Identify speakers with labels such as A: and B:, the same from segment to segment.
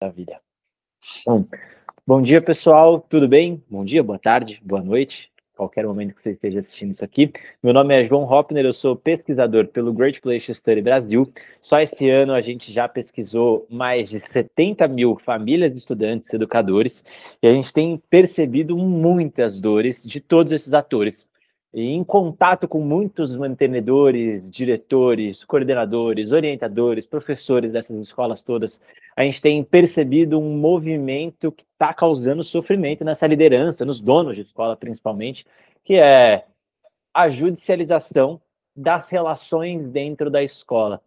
A: Maravilha. Bom dia, pessoal, tudo bem? Bom dia, boa tarde, boa noite, qualquer momento que você esteja assistindo isso aqui. Meu nome é João Hopner, eu sou pesquisador pelo Great Place to Study Brasil. Só esse ano a gente já pesquisou mais de 70 mil famílias de estudantes, educadores, e a gente tem percebido muitas dores de todos esses atores. E em contato com muitos mantenedores, diretores, coordenadores, orientadores, professores dessas escolas todas, a gente tem percebido um movimento que está causando sofrimento nessa liderança, nos donos de escola principalmente, que é a judicialização das relações dentro da escola.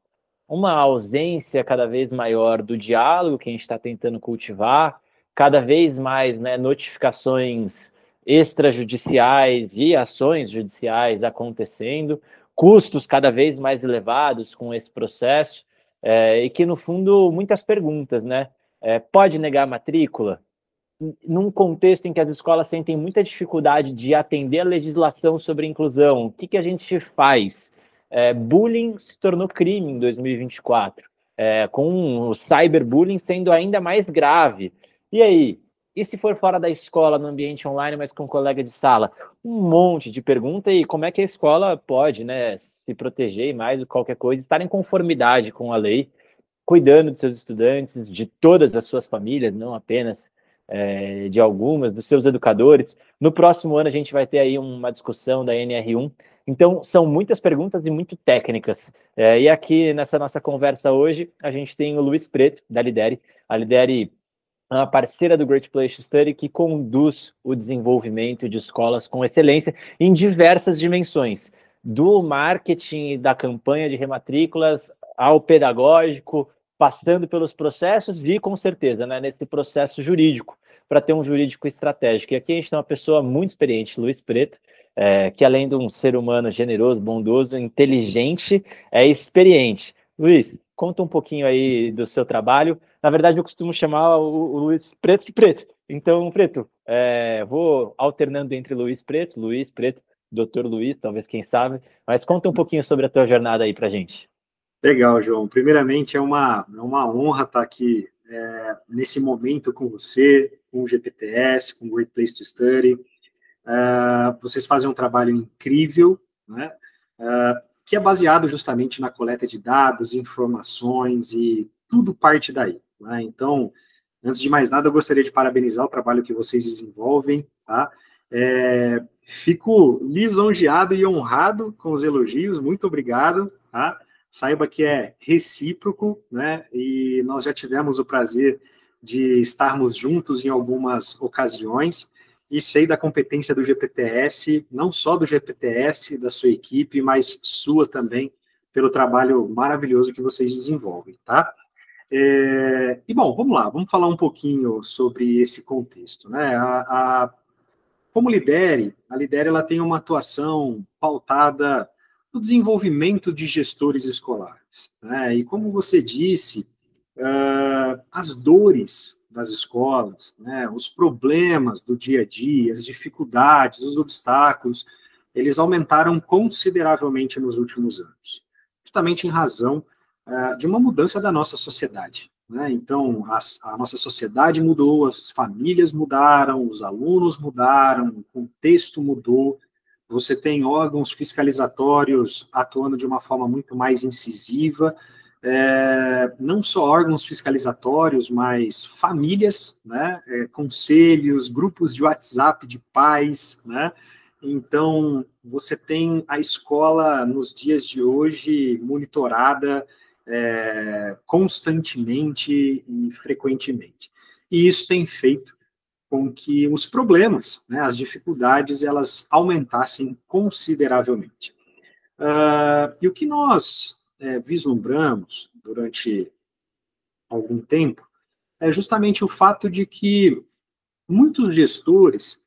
A: Uma ausência cada vez maior do diálogo que a gente está tentando cultivar, cada vez mais, né, notificações extrajudiciais e ações judiciais acontecendo, custos cada vez mais elevados com esse processo, e que, no fundo, muitas perguntas, né? Pode negar a matrícula? Num contexto em que as escolas sentem muita dificuldade de atender a legislação sobre inclusão, o que, que a gente faz? Bullying se tornou crime em 2024, com o cyberbullying sendo ainda mais grave. E aí? E se for fora da escola, no ambiente online, mas com um colega de sala? Um monte de pergunta, e como é que a escola pode, né, se proteger e mais do que qualquer coisa, estar em conformidade com a lei, cuidando de seus estudantes, de todas as suas famílias, não apenas de algumas, dos seus educadores. No próximo ano a gente vai ter aí uma discussão da NR1. Então, são muitas perguntas e muito técnicas. E aqui nessa nossa conversa hoje, a gente tem o Luiz Preto, da Lidere. A Lidere é uma parceira do Great Place to Study que conduz o desenvolvimento de escolas com excelência em diversas dimensões, do marketing e da campanha de rematrículas ao pedagógico, passando pelos processos e, com certeza, né, nesse processo jurídico, para ter um jurídico estratégico. E aqui a gente tem uma pessoa muito experiente, Luiz Preto, que além de um ser humano generoso, bondoso, inteligente, é experiente. Luiz, conta um pouquinho aí do seu trabalho. Na verdade, eu costumo chamar o Luiz Preto de Preto. Então, Preto, vou alternando entre Luiz Preto, Doutor Luiz, talvez, quem sabe, mas conta um pouquinho sobre a tua jornada aí para gente.
B: Legal, João. Primeiramente, é uma honra estar aqui nesse momento com você, com o GPTS, com o Great Place to Study. Vocês fazem um trabalho incrível, né? Que é baseado justamente na coleta de dados, informações e tudo parte daí, né? Então, antes de mais nada, eu gostaria de parabenizar o trabalho que vocês desenvolvem, tá? Fico lisonjeado e honrado com os elogios, muito obrigado, tá? Saiba que é recíproco, né? E nós já tivemos o prazer de estarmos juntos em algumas ocasiões e sei da competência do GPTS, não só do GPTS, da sua equipe, mas sua também, pelo trabalho maravilhoso que vocês desenvolvem, tá? E, bom, vamos lá, vamos falar um pouquinho sobre esse contexto, né? Como a Lidere ela tem uma atuação pautada no desenvolvimento de gestores escolares, né? E como você disse, as dores das escolas, né, os problemas do dia a dia, as dificuldades, os obstáculos, eles aumentaram consideravelmente nos últimos anos, justamente em razão de uma mudança da nossa sociedade, né? Então, a nossa sociedade mudou, as famílias mudaram, os alunos mudaram, o contexto mudou, você tem órgãos fiscalizatórios atuando de uma forma muito mais incisiva, não só órgãos fiscalizatórios, mas famílias, né, conselhos, grupos de WhatsApp de pais, né? Então, você tem a escola, nos dias de hoje, monitorada constantemente e frequentemente. E isso tem feito com que os problemas, né, as dificuldades, elas aumentassem consideravelmente. E o que nós vislumbramos durante algum tempo é justamente o fato de que muitos gestores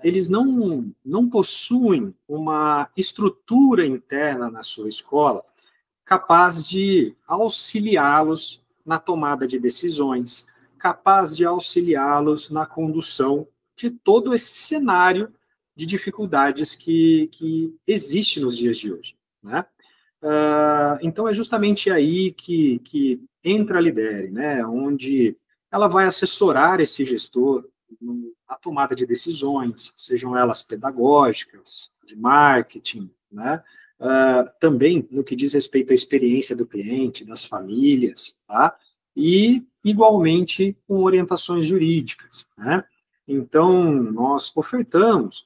B: eles não possuem uma estrutura interna na sua escola capaz de auxiliá-los na tomada de decisões, capaz de auxiliá-los na condução de todo esse cenário de dificuldades que existe nos dias de hoje, né? Então, é justamente aí que entra a Lidere, né? Onde ela vai assessorar esse gestor na tomada de decisões, sejam elas pedagógicas, de marketing, né? Também no que diz respeito à experiência do cliente, das famílias, tá? E, igualmente, com orientações jurídicas, né? Então, nós ofertamos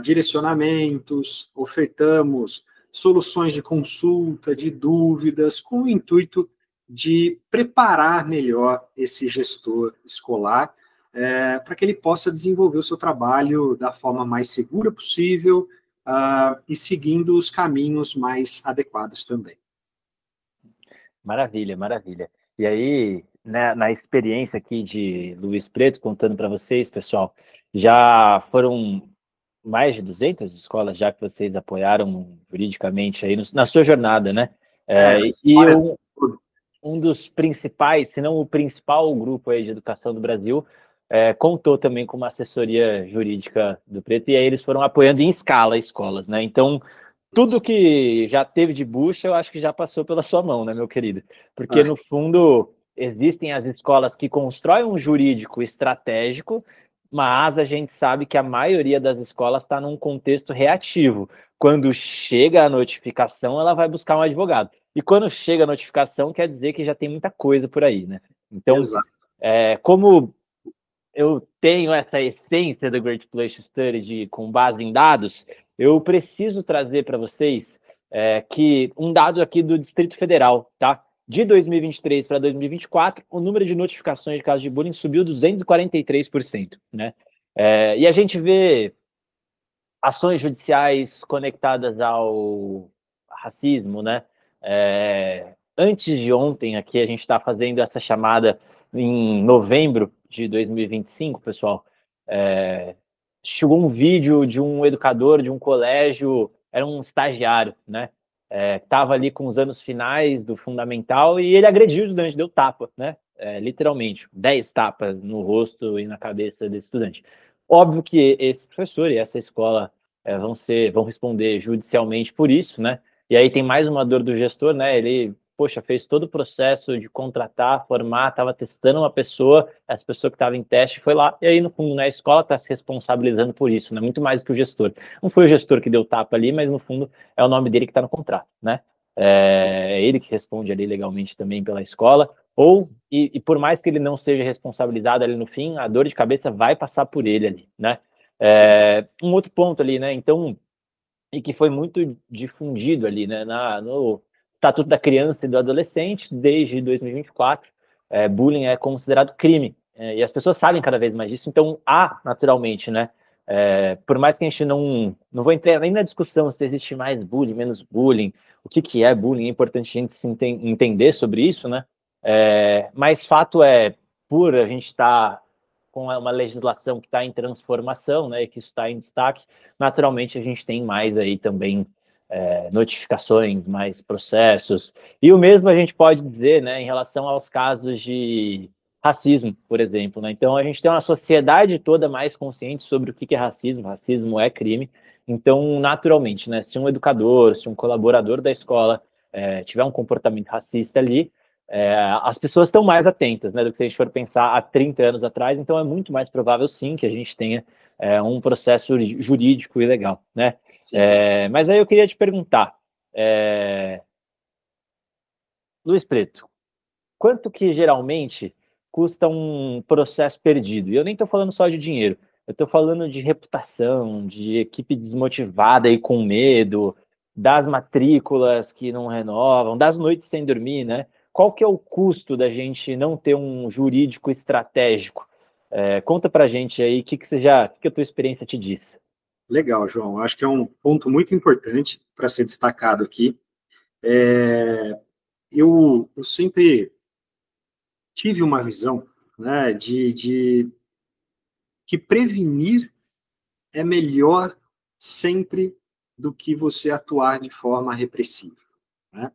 B: direcionamentos, ofertamos soluções de consulta, de dúvidas, com o intuito de preparar melhor esse gestor escolar para que ele possa desenvolver o seu trabalho da forma mais segura possível e seguindo os caminhos mais adequados também.
A: Maravilha, maravilha. E aí, né, na experiência aqui de Luiz Preto, contando para vocês, pessoal, já foram mais de 200 escolas já que vocês apoiaram juridicamente aí na sua jornada, né? E um dos principais, se não o principal grupo aí de educação do Brasil, contou também com uma assessoria jurídica do Preto, e aí eles foram apoiando em escala escolas, né? Então, tudo que já teve de bucha, eu acho que já passou pela sua mão, né, meu querido? Porque, no fundo, existem as escolas que constroem um jurídico estratégico, mas a gente sabe que a maioria das escolas está num contexto reativo. Quando chega a notificação, ela vai buscar um advogado. E quando chega a notificação, quer dizer que já tem muita coisa por aí, né? Então, como eu tenho essa essência do Great Place to Study com base em dados, eu preciso trazer para vocês que um dado aqui do Distrito Federal, tá? De 2023 para 2024, o número de notificações de casos de bullying subiu 243%, né? E a gente vê ações judiciais conectadas ao racismo, né? Antes de ontem aqui, a gente está fazendo essa chamada em novembro de 2025, pessoal. Chegou um vídeo de um educador de um colégio, era um estagiário, né? Estava ali com os anos finais do fundamental e ele agrediu o estudante, deu tapa, né? Literalmente, 10 tapas no rosto e na cabeça desse estudante. Óbvio que esse professor e essa escola vão responder judicialmente por isso, né? E aí tem mais uma dor do gestor, né? Ele, poxa, fez todo o processo de contratar, formar, estava testando uma pessoa, essa pessoa que estava em teste foi lá, e aí, no fundo, né, a escola está se responsabilizando por isso, né? Muito mais do que o gestor. Não foi o gestor que deu tapa ali, mas, no fundo, é o nome dele que está no contrato, né? É ele que responde ali legalmente também pela escola, e por mais que ele não seja responsabilizado ali no fim, a dor de cabeça vai passar por ele ali, né? Um outro ponto ali, né? Então, e que foi muito difundido ali, né? No Estatuto da Criança e do Adolescente, desde 2024, bullying é considerado crime, e as pessoas sabem cada vez mais disso, então há, naturalmente, né? Por mais que a gente não vou entrar nem na discussão se existe mais bullying, menos bullying, o que é bullying, é importante a gente se entender sobre isso, né? Mas fato por a gente estar com uma legislação que está em transformação, né, e que está em destaque, naturalmente a gente tem mais aí também notificações, mais processos, e o mesmo a gente pode dizer, né, em relação aos casos de racismo, por exemplo, né? Então a gente tem uma sociedade toda mais consciente sobre o que é racismo é crime, então naturalmente, né, se um educador, se um colaborador da escola tiver um comportamento racista ali, as pessoas estão mais atentas, né, do que se a gente for pensar há 30 anos atrás, então é muito mais provável, sim, que a gente tenha um processo jurídico e legal, né? Mas aí eu queria te perguntar, Luiz Preto, quanto que geralmente custa um processo perdido? E eu nem estou falando só de dinheiro, eu estou falando de reputação, de equipe desmotivada e com medo, das matrículas que não renovam, das noites sem dormir, né? Qual que é o custo da gente não ter um jurídico estratégico? Conta pra gente aí o que a tua experiência te disse.
B: Legal, João. Acho que é um ponto muito importante para ser destacado aqui. Eu sempre tive uma visão, né, de que prevenir é melhor sempre do que você atuar de forma repressiva, né?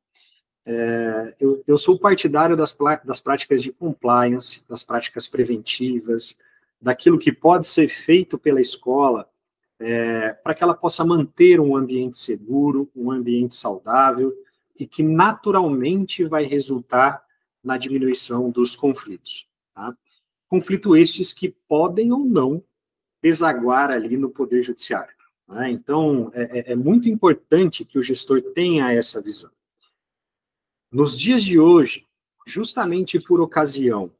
B: Eu sou partidário das práticas de compliance, das práticas preventivas, daquilo que pode ser feito pela escola para que ela possa manter um ambiente seguro, um ambiente saudável e que naturalmente vai resultar na diminuição dos conflitos. Tá? Conflitos estes que podem ou não desaguar ali no Poder Judiciário. Né? Então, é muito importante que o gestor tenha essa visão. Nos dias de hoje, justamente por ocasião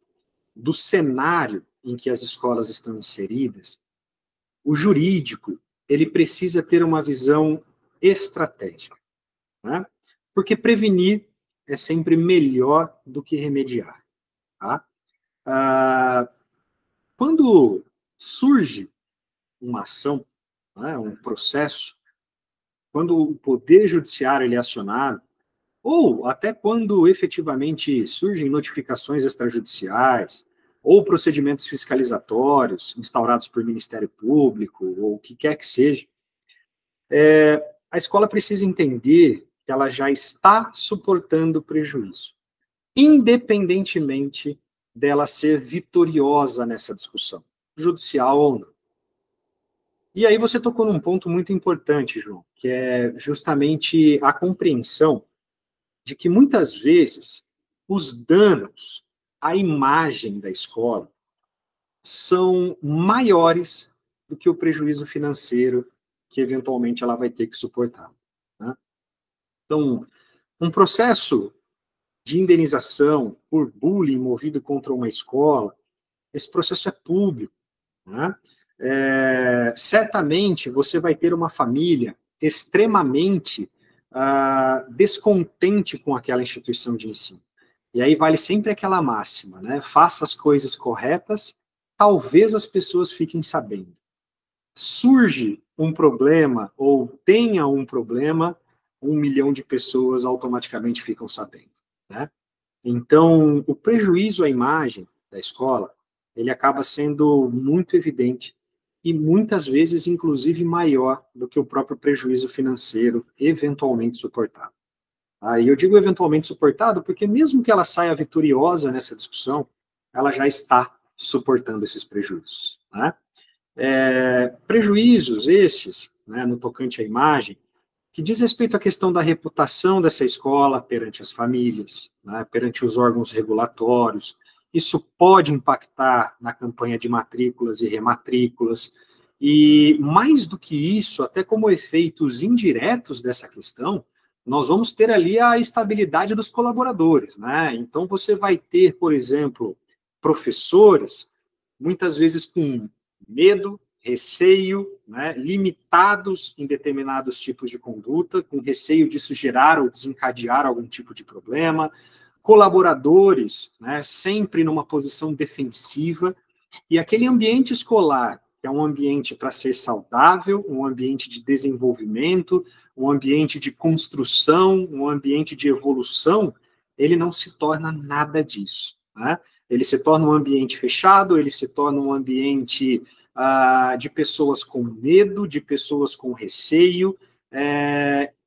B: do cenário em que as escolas estão inseridas, o jurídico, ele precisa ter uma visão estratégica, né? Porque prevenir é sempre melhor do que remediar, tá? Quando surge uma ação, né, um processo, quando o Poder Judiciário ele é acionado, ou até quando efetivamente surgem notificações extrajudiciais, ou procedimentos fiscalizatórios instaurados por Ministério Público, ou o que quer que seja, a escola precisa entender que ela já está suportando prejuízo, independentemente dela ser vitoriosa nessa discussão, judicial ou não. E aí você tocou num ponto muito importante, João, que é justamente a compreensão de que muitas vezes os danos à imagem da escola são maiores do que o prejuízo financeiro que eventualmente ela vai ter que suportar. Né? Então, um processo de indenização por bullying movido contra uma escola, esse processo é público. Né? Certamente você vai ter uma família extremamente descontente com aquela instituição de ensino. E aí vale sempre aquela máxima, né? Faça as coisas corretas, talvez as pessoas fiquem sabendo. Surge um problema, ou tenha um problema, 1 milhão de pessoas automaticamente ficam sabendo, né? Então, o prejuízo à imagem da escola, ele acaba sendo muito evidente e muitas vezes, inclusive, maior do que o próprio prejuízo financeiro eventualmente suportado. Aí eu digo eventualmente suportado porque mesmo que ela saia vitoriosa nessa discussão, ela já está suportando esses prejuízos. Né? Prejuízos estes, né, no tocante à imagem, que diz respeito à questão da reputação dessa escola perante as famílias, né, perante os órgãos regulatórios. Isso pode impactar na campanha de matrículas e rematrículas, e mais do que isso, até como efeitos indiretos dessa questão, nós vamos ter ali a estabilidade dos colaboradores, né? Então você vai ter, por exemplo, professores, muitas vezes com medo, receio, né, limitados em determinados tipos de conduta, com receio disso gerar ou desencadear algum tipo de problema, colaboradores, né, sempre numa posição defensiva, e aquele ambiente escolar, que é um ambiente para ser saudável, um ambiente de desenvolvimento, um ambiente de construção, um ambiente de evolução, ele não se torna nada disso, né? Ele se torna um ambiente fechado, ele se torna um ambiente de pessoas com medo, de pessoas com receio,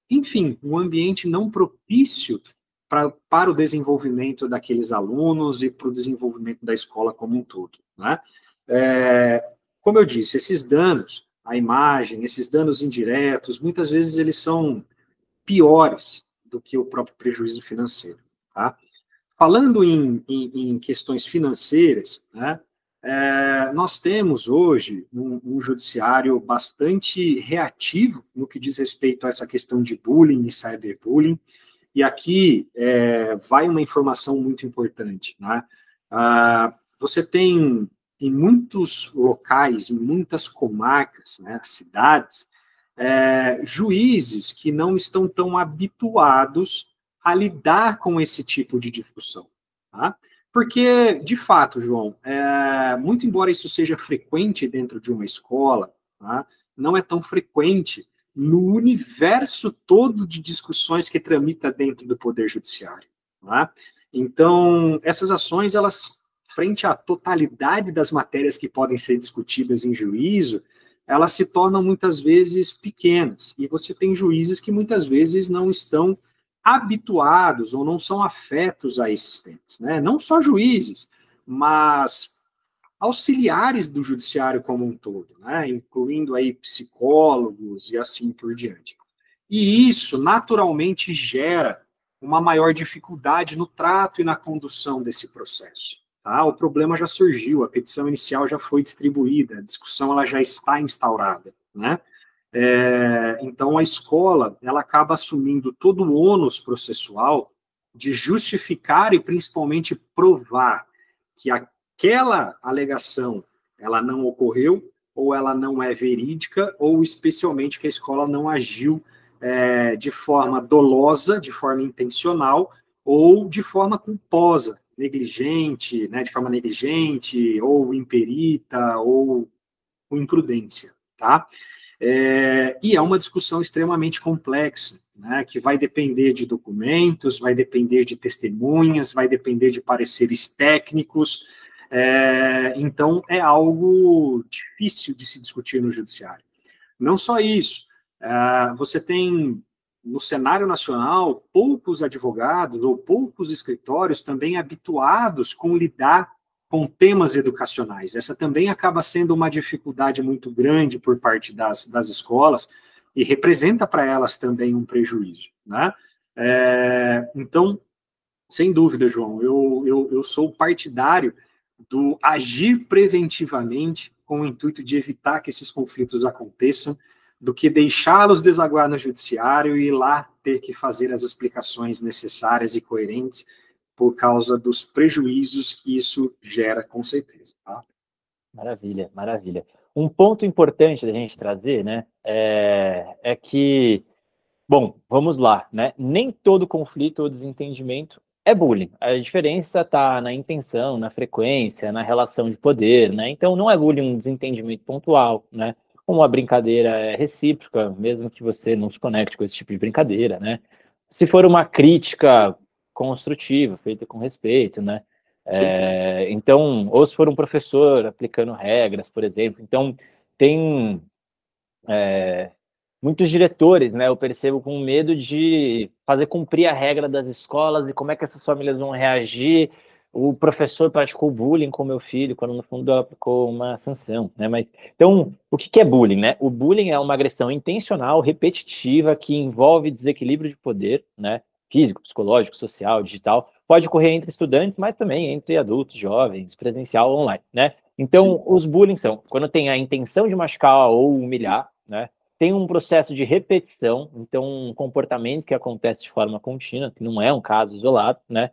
B: enfim, um ambiente não propício para o desenvolvimento daqueles alunos e para o desenvolvimento da escola como um todo. Né? Como eu disse, esses danos à imagem, esses danos indiretos, muitas vezes eles são piores do que o próprio prejuízo financeiro. Tá? Falando em questões financeiras, né, nós temos hoje um judiciário bastante reativo no que diz respeito a essa questão de bullying e cyberbullying, e aqui vai uma informação muito importante. Né? Você tem em muitos locais, em muitas comarcas, né, cidades, juízes que não estão tão habituados a lidar com esse tipo de discussão. Tá? Porque, de fato, João, muito embora isso seja frequente dentro de uma escola, tá? Não é tão frequente no universo todo de discussões que tramita dentro do Poder Judiciário. Tá? Então, essas ações, elas, frente à totalidade das matérias que podem ser discutidas em juízo, elas se tornam muitas vezes pequenas, e você tem juízes que muitas vezes não estão habituados ou não são afetos a esses temas, né? Não só juízes, mas auxiliares do judiciário como um todo, né? Incluindo aí psicólogos e assim por diante. E isso naturalmente gera uma maior dificuldade no trato e na condução desse processo. Tá? O problema já surgiu, a petição inicial já foi distribuída, a discussão ela já está instaurada, né? Então, a escola ela acaba assumindo todo o ônus processual de justificar e principalmente provar que aquela alegação ela não ocorreu, ou ela não é verídica, ou especialmente que a escola não agiu de forma dolosa, de forma intencional, ou de forma culposa, negligente, né, de forma negligente, ou imperita, ou com imprudência, tá? E é uma discussão extremamente complexa, né, que vai depender de documentos, vai depender de testemunhas, vai depender de pareceres técnicos, então é algo difícil de se discutir no judiciário. Não só isso, você tem no cenário nacional poucos advogados ou poucos escritórios também habituados com lidar com temas educacionais. Essa também acaba sendo uma dificuldade muito grande por parte das escolas e representa para elas também um prejuízo, né? Então, sem dúvida, João, eu sou partidário do agir preventivamente com o intuito de evitar que esses conflitos aconteçam, do que deixá-los desaguar no judiciário e ir lá ter que fazer as explicações necessárias e coerentes por causa dos prejuízos que isso gera, com certeza. Tá?
A: Maravilha, maravilha. Um ponto importante da gente trazer, né, é que, bom, vamos lá, né, nem todo conflito ou desentendimento é bullying. A diferença está na intenção, na frequência, na relação de poder, né, então não é bullying um desentendimento pontual, né, uma brincadeira é recíproca, mesmo que você não se conecte com esse tipo de brincadeira, né, se for uma crítica construtiva, feita com respeito, né, então, ou se for um professor aplicando regras, por exemplo. Então, tem muitos diretores, né, eu percebo, com medo de fazer cumprir a regra das escolas e como é que essas famílias vão reagir. O professor praticou bullying com meu filho, quando no fundo aplicou uma sanção, né? Mas, então, o que é bullying, né? O bullying é uma agressão intencional, repetitiva, que envolve desequilíbrio de poder, né? Físico, psicológico, social, digital. Pode ocorrer entre estudantes, mas também entre adultos, jovens, presencial ou online, né? Então,
B: Sim.
A: os bullying são quando tem a intenção de machucar ou humilhar, né? Tem um processo de repetição, então um comportamento que acontece de forma contínua, que não é um caso isolado, né?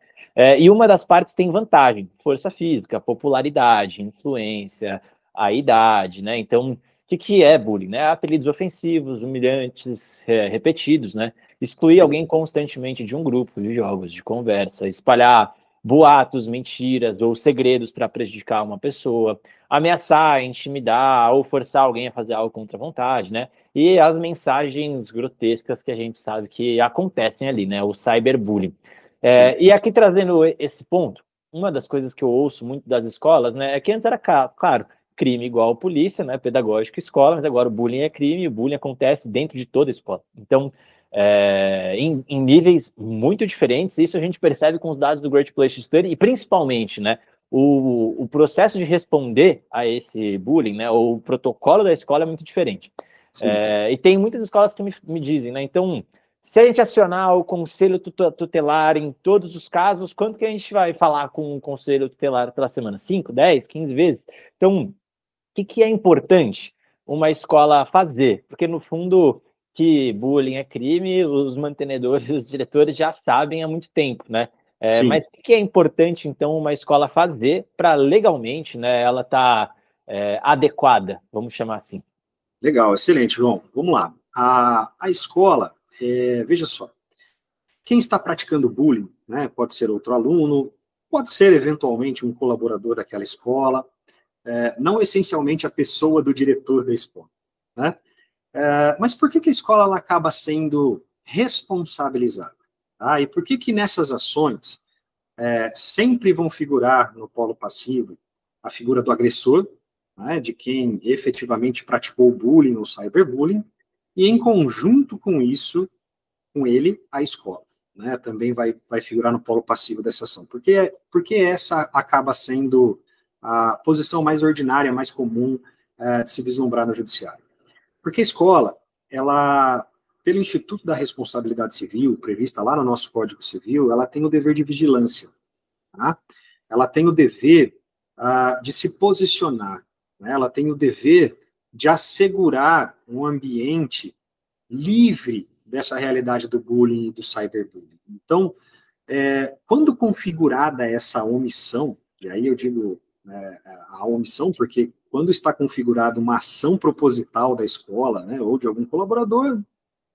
A: E uma das partes tem vantagem, força física, popularidade, influência, a idade, né? Então, o que é bullying, né? Apelidos ofensivos, humilhantes, repetidos, né? Excluir
B: Sim.
A: alguém constantemente de um grupo, de jogos, de conversa, espalhar boatos, mentiras ou segredos para prejudicar uma pessoa, ameaçar, intimidar ou forçar alguém a fazer algo contra a vontade, né? E as mensagens grotescas que a gente sabe que acontecem ali, né? O cyberbullying.
B: Sim.
A: E aqui trazendo esse ponto, uma das coisas que eu ouço muito das escolas, né, é que antes era, claro, crime igual polícia, né, pedagógico escola, mas agora o bullying é crime, e o bullying acontece dentro de toda a escola. Então, em níveis muito diferentes, isso a gente percebe com os dados do Great Place to Study, e principalmente, né, o processo de responder a esse bullying, né, ou o protocolo da escola é muito diferente. E tem muitas escolas que me dizem, né, então, se a gente acionar o conselho tutelar em todos os casos, quanto que a gente vai falar com o conselho tutelar pela semana? 5, 10, 15 vezes? Então, o que é importante uma escola fazer? Porque, no fundo, que bullying é crime, os mantenedores, os diretores já sabem há muito tempo, né?
B: Sim.
A: Mas o que é importante, então, uma escola fazer para legalmente, né, ela estar adequada, vamos chamar assim?
B: Legal, excelente, João. Vamos lá. A escola, veja só, quem está praticando bullying, né, pode ser outro aluno, pode ser eventualmente um colaborador daquela escola, não essencialmente a pessoa do diretor da escola, né? Mas por que a escola ela acaba sendo responsabilizada? E por que nessas ações sempre vão figurar no polo passivo a figura do agressor, né, de quem efetivamente praticou bullying ou cyberbullying, e em conjunto com isso, com ele, a escola, né, também vai figurar no polo passivo dessa ação. Porque essa acaba sendo a posição mais ordinária, mais comum de se vislumbrar no judiciário. Porque a escola, ela pelo Instituto da Responsabilidade Civil, prevista lá no nosso Código Civil, ela tem o dever de vigilância, tá? Ela tem o dever de se posicionar, né? Ela tem o dever de assegurar um ambiente livre dessa realidade do bullying e do cyberbullying. Então, quando configurada essa omissão, e aí eu digo a omissão porque quando está configurada uma ação proposital da escola, né, ou de algum colaborador,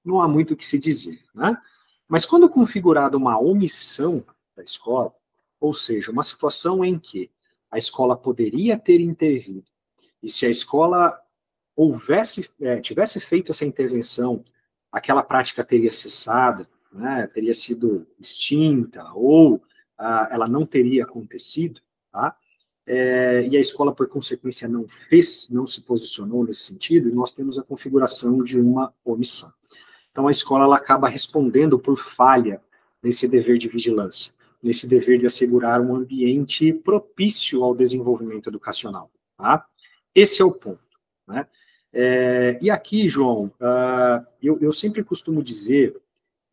B: não há muito o que se dizer, né? Mas quando configurada uma omissão da escola, ou seja, uma situação em que a escola poderia ter intervido, e se a escola tivesse feito essa intervenção, aquela prática teria cessado, né, teria sido extinta, ou ela não teria acontecido, tá? E a escola, por consequência, não se posicionou nesse sentido, e nós temos a configuração de uma omissão. Então, a escola ela acaba respondendo por falha nesse dever de vigilância, nesse dever de assegurar um ambiente propício ao desenvolvimento educacional, tá? Esse é o ponto, né? E aqui, João, eu sempre costumo dizer,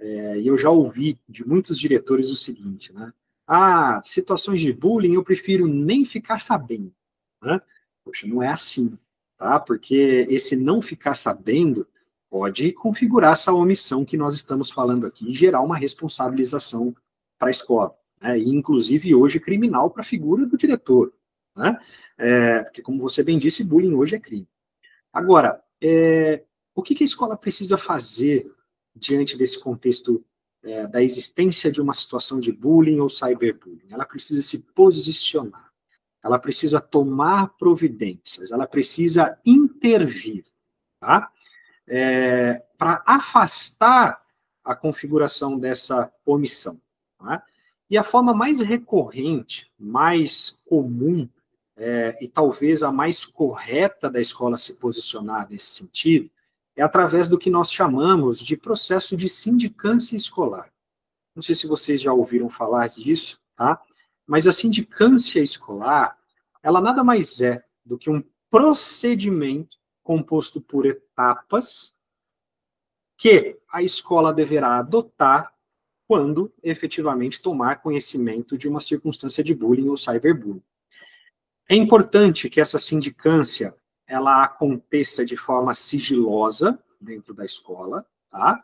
B: e eu já ouvi de muitos diretores o seguinte, né? Situações de bullying eu prefiro nem ficar sabendo, né? Poxa, não é assim, tá? Porque esse não ficar sabendo pode configurar essa omissão que nós estamos falando aqui e gerar uma responsabilização para a escola, né? E inclusive hoje criminal para a figura do diretor, né? Porque como você bem disse, bullying hoje é crime. Agora, o que a escola precisa fazer diante desse contexto da existência de uma situação de bullying ou cyberbullying? Ela precisa se posicionar, ela precisa tomar providências, ela precisa intervir, tá? Para afastar a configuração dessa omissão, tá? E a forma mais recorrente, mais comum, e talvez a mais correta da escola se posicionar nesse sentido, é através do que nós chamamos de processo de sindicância escolar. Não sei se vocês já ouviram falar disso, tá? Mas a sindicância escolar, ela nada mais é do que um procedimento composto por etapas que a escola deverá adotar quando efetivamente tomar conhecimento de uma circunstância de bullying ou cyberbullying. É importante que essa sindicância ela aconteça de forma sigilosa dentro da escola, tá?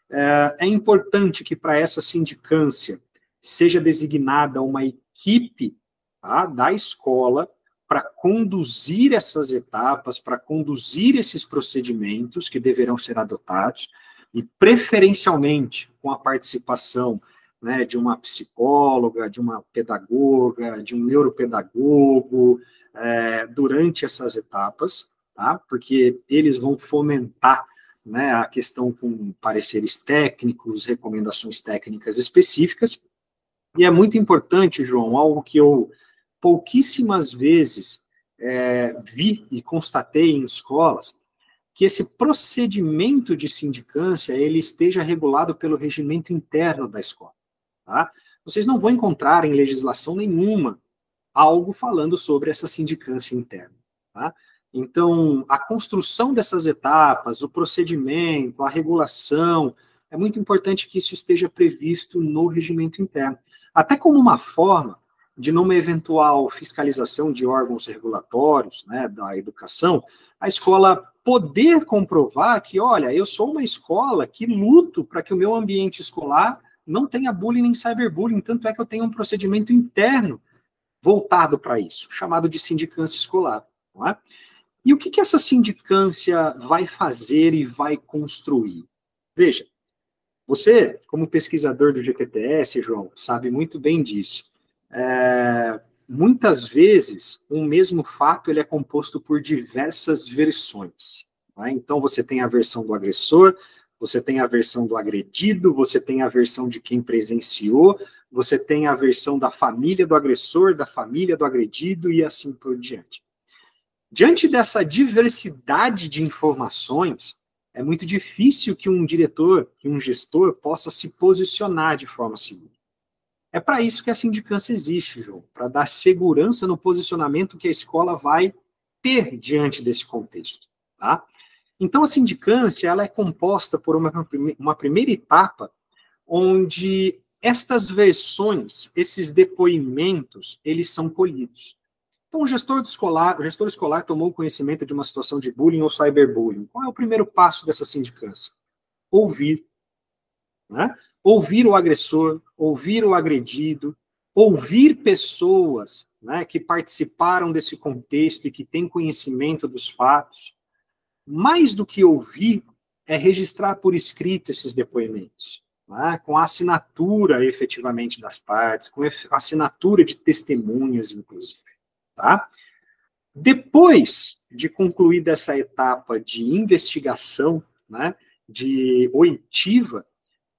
B: É importante que para essa sindicância seja designada uma equipe, tá, da escola para conduzir essas etapas, para conduzir esses procedimentos que deverão ser adotados, e preferencialmente com a participação, né, de uma psicóloga, de uma pedagoga, de um neuropedagogo, durante essas etapas, tá? Porque eles vão fomentar, né, a questão com pareceres técnicos, recomendações técnicas específicas, e é muito importante, João, algo que eu pouquíssimas vezes vi e constatei em escolas, que esse procedimento de sindicância ele esteja regulado pelo regimento interno da escola. Tá? Vocês não vão encontrar em legislação nenhuma algo falando sobre essa sindicância interna. Tá? Então, a construção dessas etapas, o procedimento, a regulação, é muito importante que isso esteja previsto no regimento interno. Até como uma forma de, numa eventual fiscalização de órgãos regulatórios, né, da educação, a escola poder comprovar que, olha, eu sou uma escola que luto para que o meu ambiente escolar não tenha bullying nem cyberbullying, tanto é que eu tenho um procedimento interno voltado para isso, chamado de sindicância escolar. Não é? E o que essa sindicância vai fazer e vai construir? Veja, você, como pesquisador do GPTS, João, sabe muito bem disso. Muitas vezes, um mesmo fato ele é composto por diversas versões. Tá? Então, você tem a versão do agressor, você tem a versão do agredido, você tem a versão de quem presenciou, você tem a versão da família do agressor, da família do agredido e assim por diante. Diante dessa diversidade de informações, é muito difícil que um diretor, que um gestor possa se posicionar de forma segura. É para isso que a sindicância existe, João, para dar segurança no posicionamento que a escola vai ter diante desse contexto. Tá? Então, a sindicância ela é composta por uma primeira etapa, onde estas versões, esses depoimentos, eles são colhidos. Então, o gestor escolar tomou conhecimento de uma situação de bullying ou cyberbullying. Qual é o primeiro passo dessa sindicância? Ouvir. Né? Ouvir o agressor, ouvir o agredido, ouvir pessoas, né, que participaram desse contexto e que têm conhecimento dos fatos. Mais do que ouvir, é registrar por escrito esses depoimentos, né, com a assinatura, efetivamente, das partes, com a assinatura de testemunhas, inclusive. Tá? Depois de concluída essa etapa de investigação, né, de oitiva,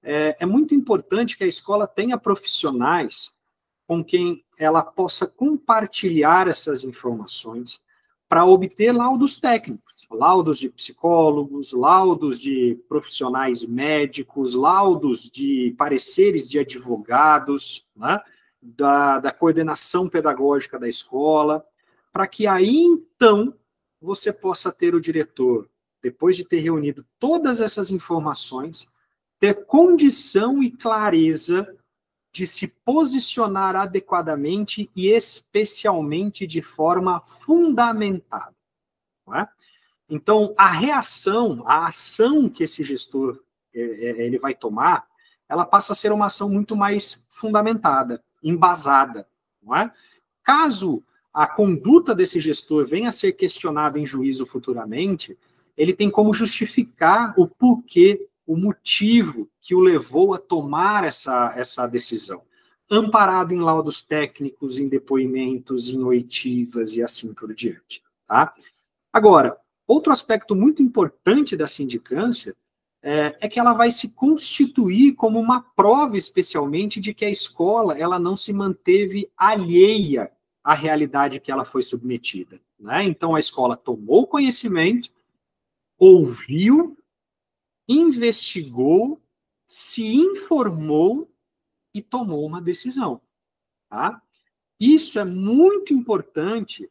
B: é muito importante que a escola tenha profissionais com quem ela possa compartilhar essas informações para obter laudos técnicos, laudos de psicólogos, laudos de profissionais médicos, laudos de pareceres de advogados, né, da coordenação pedagógica da escola, para que aí, então, você possa ter o diretor, depois de ter reunido todas essas informações, ter condição e clareza de se posicionar adequadamente e especialmente de forma fundamentada. Não é? Então, a reação, a ação que esse gestor ele vai tomar, ela passa a ser uma ação muito mais fundamentada, embasada. Não é? Caso a conduta desse gestor venha a ser questionada em juízo futuramente, ele tem como justificar o porquê, o motivo que o levou a tomar essa decisão, amparado em laudos técnicos, em depoimentos, em oitivas e assim por diante. Tá? Agora, outro aspecto muito importante da sindicância é que ela vai se constituir como uma prova, especialmente, de que a escola ela não se manteve alheia à realidade que ela foi submetida. Né? Então, a escola tomou conhecimento, ouviu, investigou, se informou e tomou uma decisão. Tá? Isso é muito importante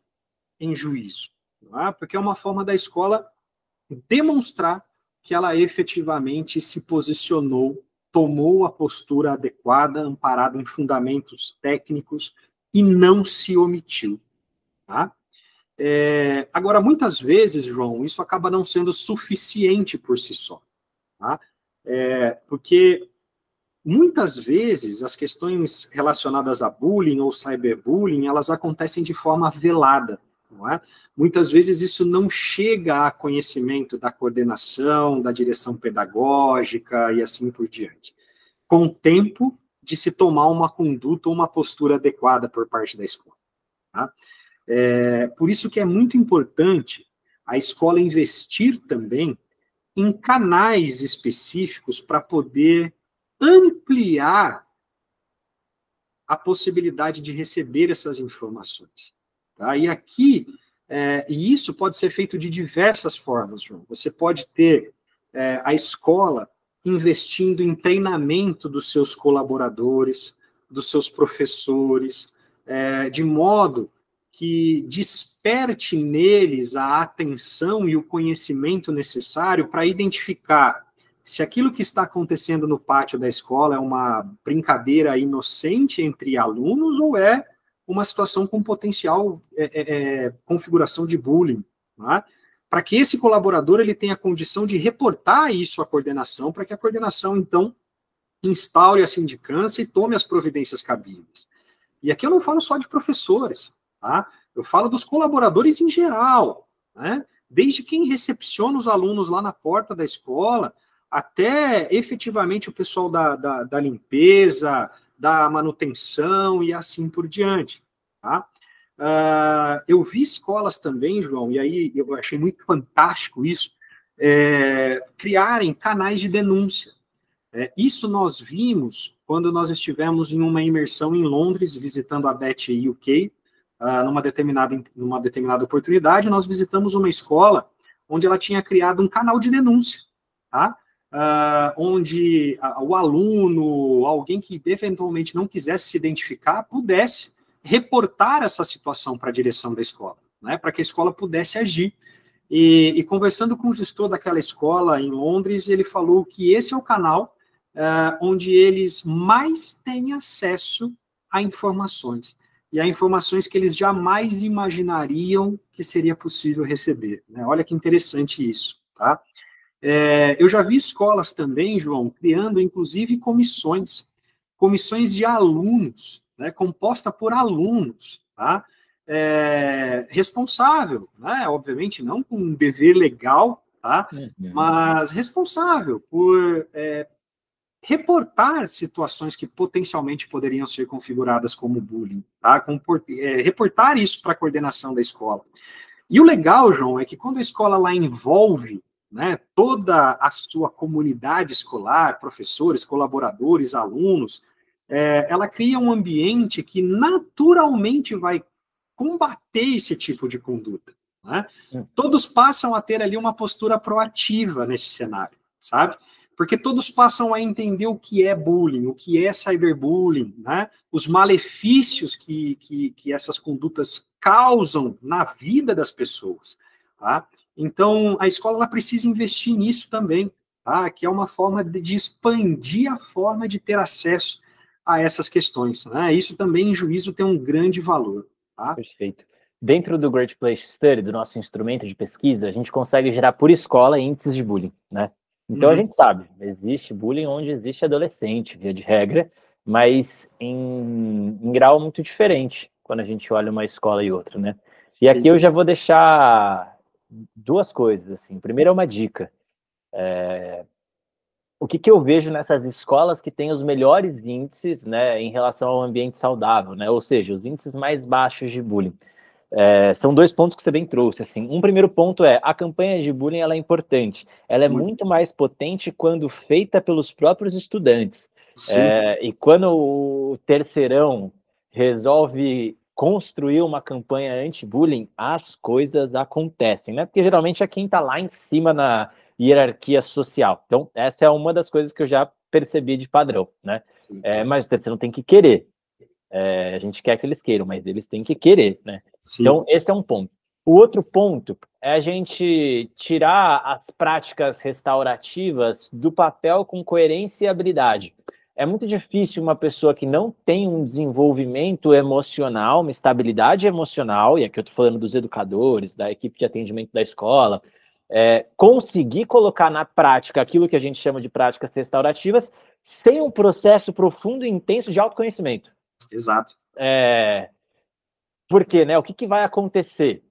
B: em juízo, tá? Porque é uma forma da escola demonstrar que ela efetivamente se posicionou, tomou a postura adequada, amparada em fundamentos técnicos e não se omitiu. Tá? Agora, muitas vezes, João, isso acaba não sendo suficiente por si só. Tá? Porque muitas vezes as questões relacionadas a bullying ou cyberbullying, elas acontecem de forma velada. Não é? Muitas vezes isso não chega a conhecimento da coordenação, da direção pedagógica e assim por diante. Com o tempo de se tomar uma conduta ou uma postura adequada por parte da escola. Tá? Por isso que é muito importante a escola investir também em canais específicos para poder ampliar a possibilidade de receber essas informações. Tá? E aqui, e isso pode ser feito de diversas formas, João. Você pode ter a escola investindo em treinamento dos seus colaboradores, dos seus professores, de modo que desperte neles a atenção e o conhecimento necessário para identificar se aquilo que está acontecendo no pátio da escola é uma brincadeira inocente entre alunos ou é uma situação com potencial configuração de bullying, né? Para que esse colaborador ele tenha condição de reportar isso à coordenação, para que a coordenação, então, instaure a sindicância e tome as providências cabíveis. E aqui eu não falo só de professores, tá? Eu falo dos colaboradores em geral, né? Desde quem recepciona os alunos lá na porta da escola, até efetivamente o pessoal da limpeza, da manutenção e assim por diante. Tá? Eu vi escolas também, João, e aí eu achei muito fantástico isso, criarem canais de denúncia. Isso nós vimos quando nós estivemos em uma imersão em Londres, visitando a BET UK, numa determinada oportunidade, nós visitamos uma escola onde ela tinha criado um canal de denúncia, tá? Onde o aluno, alguém que eventualmente não quisesse se identificar, pudesse reportar essa situação para a direção da escola, né, para que a escola pudesse agir. E conversando com o gestor daquela escola em Londres, ele falou que esse é o canal onde eles mais têm acesso a informações, e a informações que eles jamais imaginariam que seria possível receber, né? Olha que interessante isso, tá? Eu já vi escolas também, João, criando inclusive comissões de alunos, né, composta por alunos, tá? Responsável, né, obviamente não com um dever legal, tá? Mas responsável por reportar situações que potencialmente poderiam ser configuradas como bullying, tá? Reportar isso para a coordenação da escola. E o legal, João, é que quando a escola lá envolve, né, toda a sua comunidade escolar, professores, colaboradores, alunos, ela cria um ambiente que naturalmente vai combater esse tipo de conduta, né? Todos passam a ter ali uma postura proativa nesse cenário, sabe? Porque todos passam a entender o que é bullying, o que é cyberbullying, né? Os malefícios que essas condutas causam na vida das pessoas, tá? Então, a escola ela precisa investir nisso também, tá? Que é uma forma de expandir a forma de ter acesso a essas questões, né? Isso também, em juízo, tem um grande valor, tá?
A: Perfeito. Dentro do Great Place Study, do nosso instrumento de pesquisa, a gente consegue gerar por escola índices de bullying, né? Então a gente sabe, existe bullying onde existe adolescente, via de regra, mas em grau muito diferente quando a gente olha uma escola e outra, né? E aqui eu já vou deixar duas coisas, assim. Primeiro é uma dica. O que eu vejo nessas escolas que têm os melhores índices, né, em relação ao ambiente saudável, né? Ou seja, os índices mais baixos de bullying. São dois pontos que você bem trouxe, assim. Um primeiro ponto é, a campanha de bullying ela é importante. Ela é muito mais potente quando feita pelos próprios estudantes. E quando o terceirão resolve construir uma campanha anti-bullying, as coisas acontecem, né? Porque geralmente é quem está lá em cima na hierarquia social. Então, essa é uma das coisas que eu já percebi de padrão, né? Mas o terceirão tem que querer. A gente quer que eles queiram, mas eles têm que querer, né? Então, esse é um ponto. O outro ponto é a gente tirar as práticas restaurativas do papel com coerência e habilidade. É muito difícil uma pessoa que não tem um desenvolvimento emocional, uma estabilidade emocional, e aqui eu estou falando dos educadores, da equipe de atendimento da escola, conseguir colocar na prática aquilo que a gente chama de práticas restaurativas sem um processo profundo e intenso de autoconhecimento.
B: Exato.
A: Porque, né, o que vai acontecer?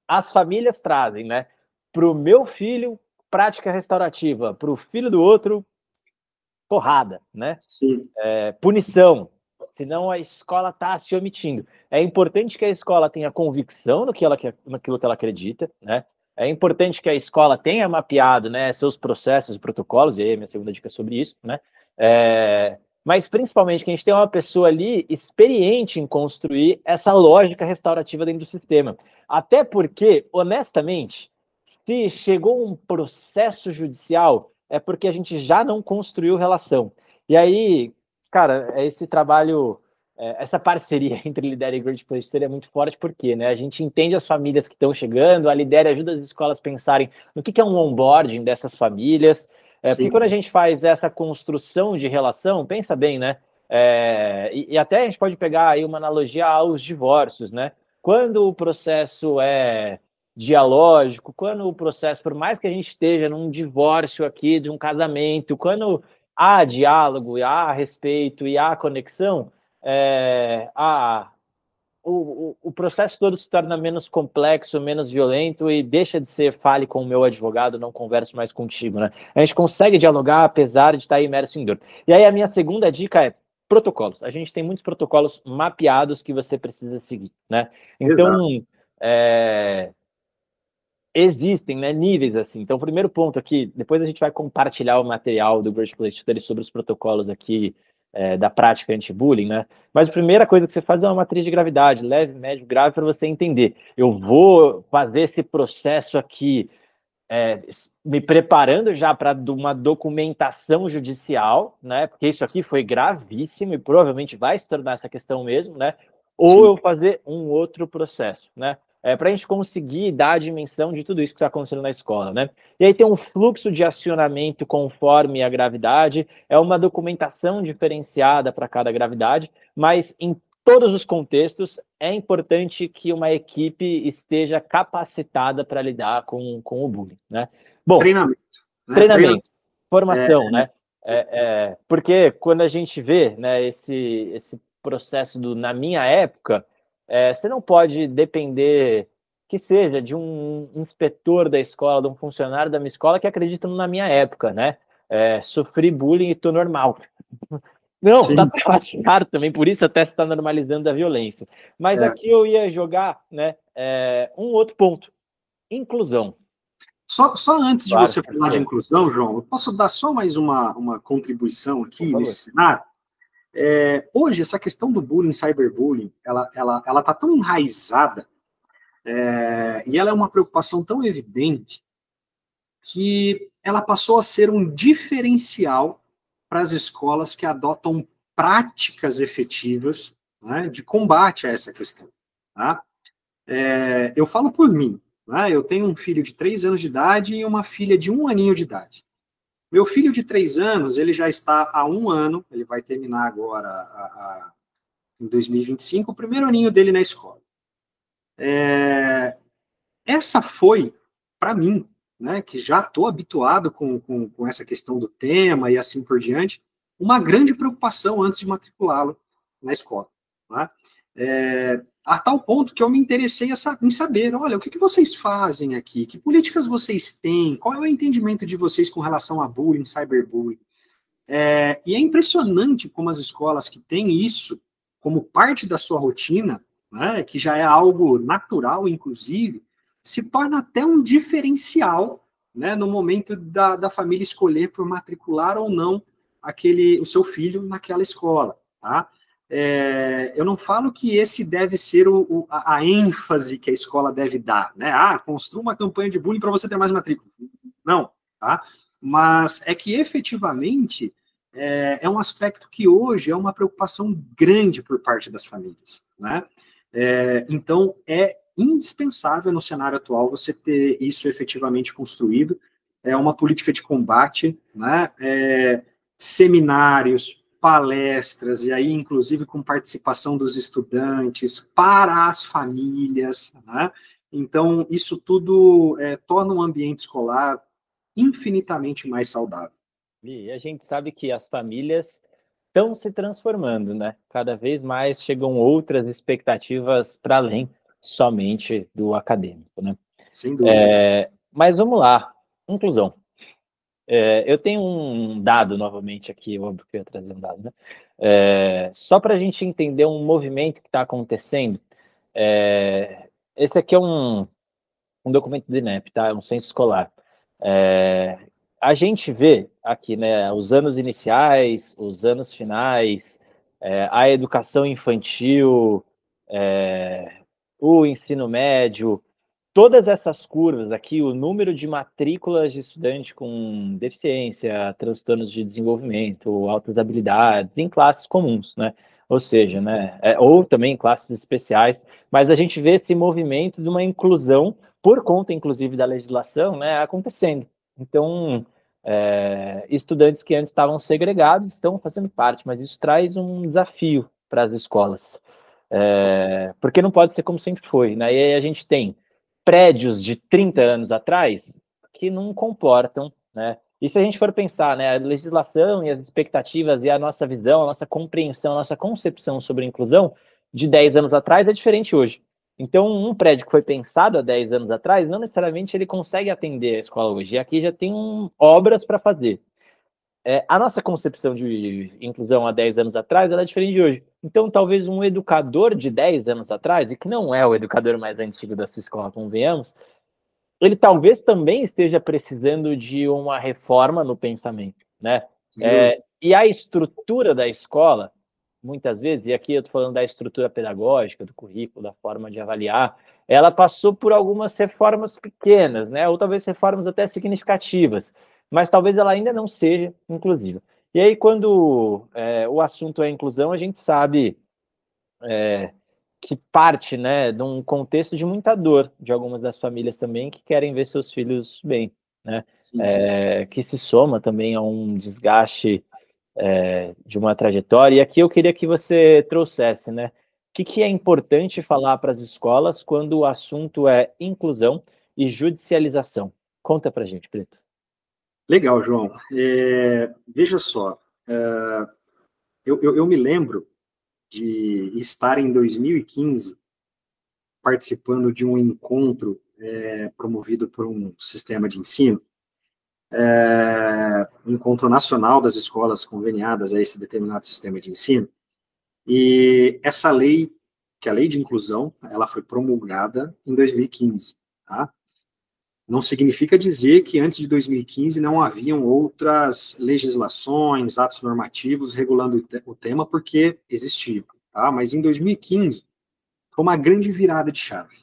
A: As famílias trazem, né, para o meu filho, prática restaurativa, para o filho do outro, porrada, né? Punição, senão a escola está se omitindo. É importante que a escola tenha convicção naquilo que ela acredita, né? É importante que a escola tenha mapeado, né, seus processos e protocolos, e aí a minha segunda dica é sobre isso, né? Mas principalmente que a gente tenha uma pessoa ali experiente em construir essa lógica restaurativa dentro do sistema. Até porque, honestamente, se chegou um processo judicial, é porque a gente já não construiu relação. E aí, cara, esse trabalho, essa parceria entre Lidera e Great Place Study é muito forte, porque, né, a gente entende as famílias que estão chegando, a Lidera ajuda as escolas a pensarem no que é um onboarding dessas famílias, porque quando a gente faz essa construção de relação, pensa bem, né, e até a gente pode pegar aí uma analogia aos divórcios, né, quando o processo é dialógico, quando o processo, por mais que a gente esteja num divórcio aqui, de um casamento, quando há diálogo, e há respeito e há conexão, o processo todo se torna menos complexo, menos violento e deixa de ser fale com o meu advogado, não converso mais contigo, né? A gente consegue dialogar apesar de estar imerso em dor. E aí a minha segunda dica é protocolos. A gente tem muitos protocolos mapeados que você precisa seguir, né? Então, existem, né, níveis assim. Então, o primeiro ponto aqui, depois a gente vai compartilhar o material do Great Place Study sobre os protocolos aqui da prática anti-bullying, né? Mas a primeira coisa que você faz é uma matriz de gravidade, leve, médio, grave, para você entender. Eu vou fazer esse processo aqui me preparando já para uma documentação judicial, né? Porque isso aqui foi gravíssimo e provavelmente vai se tornar essa questão mesmo, né? Ou eu fazer um outro processo, né? para a gente conseguir dar a dimensão de tudo isso que está acontecendo na escola, né? E aí tem um fluxo de acionamento conforme a gravidade, é uma documentação diferenciada para cada gravidade, mas em todos os contextos é importante que uma equipe esteja capacitada para lidar com o bullying, né? Bom,
B: treinamento, né?
A: treinamento, formação, né? Porque quando a gente vê, né, esse processo na minha época, você não pode depender que seja de um inspetor da escola, de um funcionário da minha escola que acredita na minha época, né? Sofri bullying e tô normal. Não,
B: Sim.
A: dá para achar também, por isso até se está normalizando a violência. Mas aqui eu ia jogar, né, um outro ponto, inclusão.
B: Só antes de
A: Claro,
B: você falar de inclusão, João, eu posso dar só mais uma contribuição aqui nesse cenário? Hoje, essa questão do bullying, cyberbullying, ela está tão enraizada, e ela é uma preocupação tão evidente, que ela passou a ser um diferencial para as escolas que adotam práticas efetivas, né, de combate a essa questão. Tá? Eu falo por mim, né, eu tenho um filho de 3 anos de idade e uma filha de 1 aninho de idade. Meu filho de 3 anos, ele já está há 1 ano, ele vai terminar agora, em 2025, o primeiro aninho dele na escola. Essa foi, para mim, né, que já estou habituado com essa questão do tema e assim por diante, uma grande preocupação antes de matriculá-lo na escola. Né? A tal ponto que eu me interessei em saber, olha, o que vocês fazem aqui? Que políticas vocês têm? Qual é o entendimento de vocês com relação a bullying, cyberbullying? E é impressionante como as escolas que têm isso como parte da sua rotina, né, que já é algo natural, inclusive, se torna até um diferencial, né, no momento da família escolher por matricular ou não o seu filho naquela escola. Tá? Eu não falo que esse deve ser a ênfase que a escola deve dar, né? Construa uma campanha de bullying para você ter mais matrícula. Não, tá? Mas é que efetivamente é um aspecto que hoje é uma preocupação grande por parte das famílias, né? Então, é indispensável no cenário atual você ter isso efetivamente construído, uma política de combate, né? Seminários, palestras, e aí inclusive com participação dos estudantes, para as famílias, né? Então, isso tudo torna um ambiente escolar infinitamente mais saudável.
A: E a gente sabe que as famílias estão se transformando, né? Cada vez mais chegam outras expectativas para além somente do acadêmico, né?
B: Sem dúvida.
A: Mas vamos lá, inclusão. Eu tenho um dado novamente aqui, óbvio que eu ia trazer um dado, né? Só para a gente entender um movimento que está acontecendo. Esse aqui é um documento do INEP, tá? É um censo escolar. A gente vê aqui, né, os anos iniciais, os anos finais, a educação infantil, o ensino médio, todas essas curvas aqui, o número de matrículas de estudante com deficiência, transtornos de desenvolvimento, altas habilidades, em classes comuns, né? Ou seja, né, ou também em classes especiais, mas a gente vê esse movimento de uma inclusão, por conta, inclusive, da legislação, né, acontecendo. Então, estudantes que antes estavam segregados estão fazendo parte, mas isso traz um desafio para as escolas. Porque não pode ser como sempre foi, né? E aí a gente tem prédios de 30 anos atrás que não comportam, né? E se a gente for pensar, né, a legislação e as expectativas e a nossa visão, a nossa compreensão, a nossa concepção sobre a inclusão de 10 anos atrás é diferente hoje. Então, um prédio que foi pensado há 10 anos atrás, não necessariamente ele consegue atender a escola hoje. E aqui já tem obras para fazer. A nossa concepção de inclusão há 10 anos atrás ela é diferente de hoje. Então, talvez um educador de 10 anos atrás, e que não é o educador mais antigo da sua escola, convenhamos, ele talvez também esteja precisando de uma reforma no pensamento, né? E a estrutura da escola, muitas vezes, e aqui eu estou falando da estrutura pedagógica, do currículo, da forma de avaliar, ela passou por algumas reformas pequenas, né? Ou talvez reformas até significativas, mas talvez ela ainda não seja inclusiva. E aí, quando o assunto é inclusão, a gente sabe que parte, né, de um contexto de muita dor de algumas das famílias também que querem ver seus filhos bem, né?
B: Sim.
A: Que se soma também a um desgaste de uma trajetória. E aqui eu queria que você trouxesse, né? O que é importante falar para as escolas quando o assunto é inclusão e judicialização? Conta para gente, Preto.
B: Legal, João. Veja só, eu me lembro de estar em 2015 participando de um encontro promovido por um sistema de ensino, um encontro nacional das escolas conveniadas a esse determinado sistema de ensino, e essa lei, que é a lei de inclusão, ela foi promulgada em 2015, tá? Não significa dizer que antes de 2015 não haviam outras legislações, atos normativos regulando o tema, porque existiam, tá? Mas em 2015 foi uma grande virada de chave,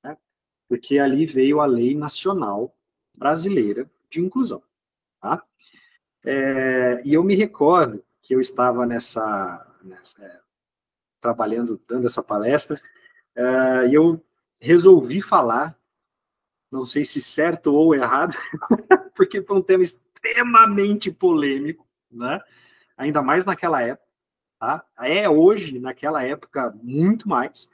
B: né? Porque ali veio a Lei Nacional Brasileira de Inclusão, tá? E eu me recordo que eu estava trabalhando, dando essa palestra, e eu resolvi falar, não sei se certo ou errado, porque foi um tema extremamente polêmico, né? Ainda mais naquela época, tá? Hoje, naquela época, muito mais.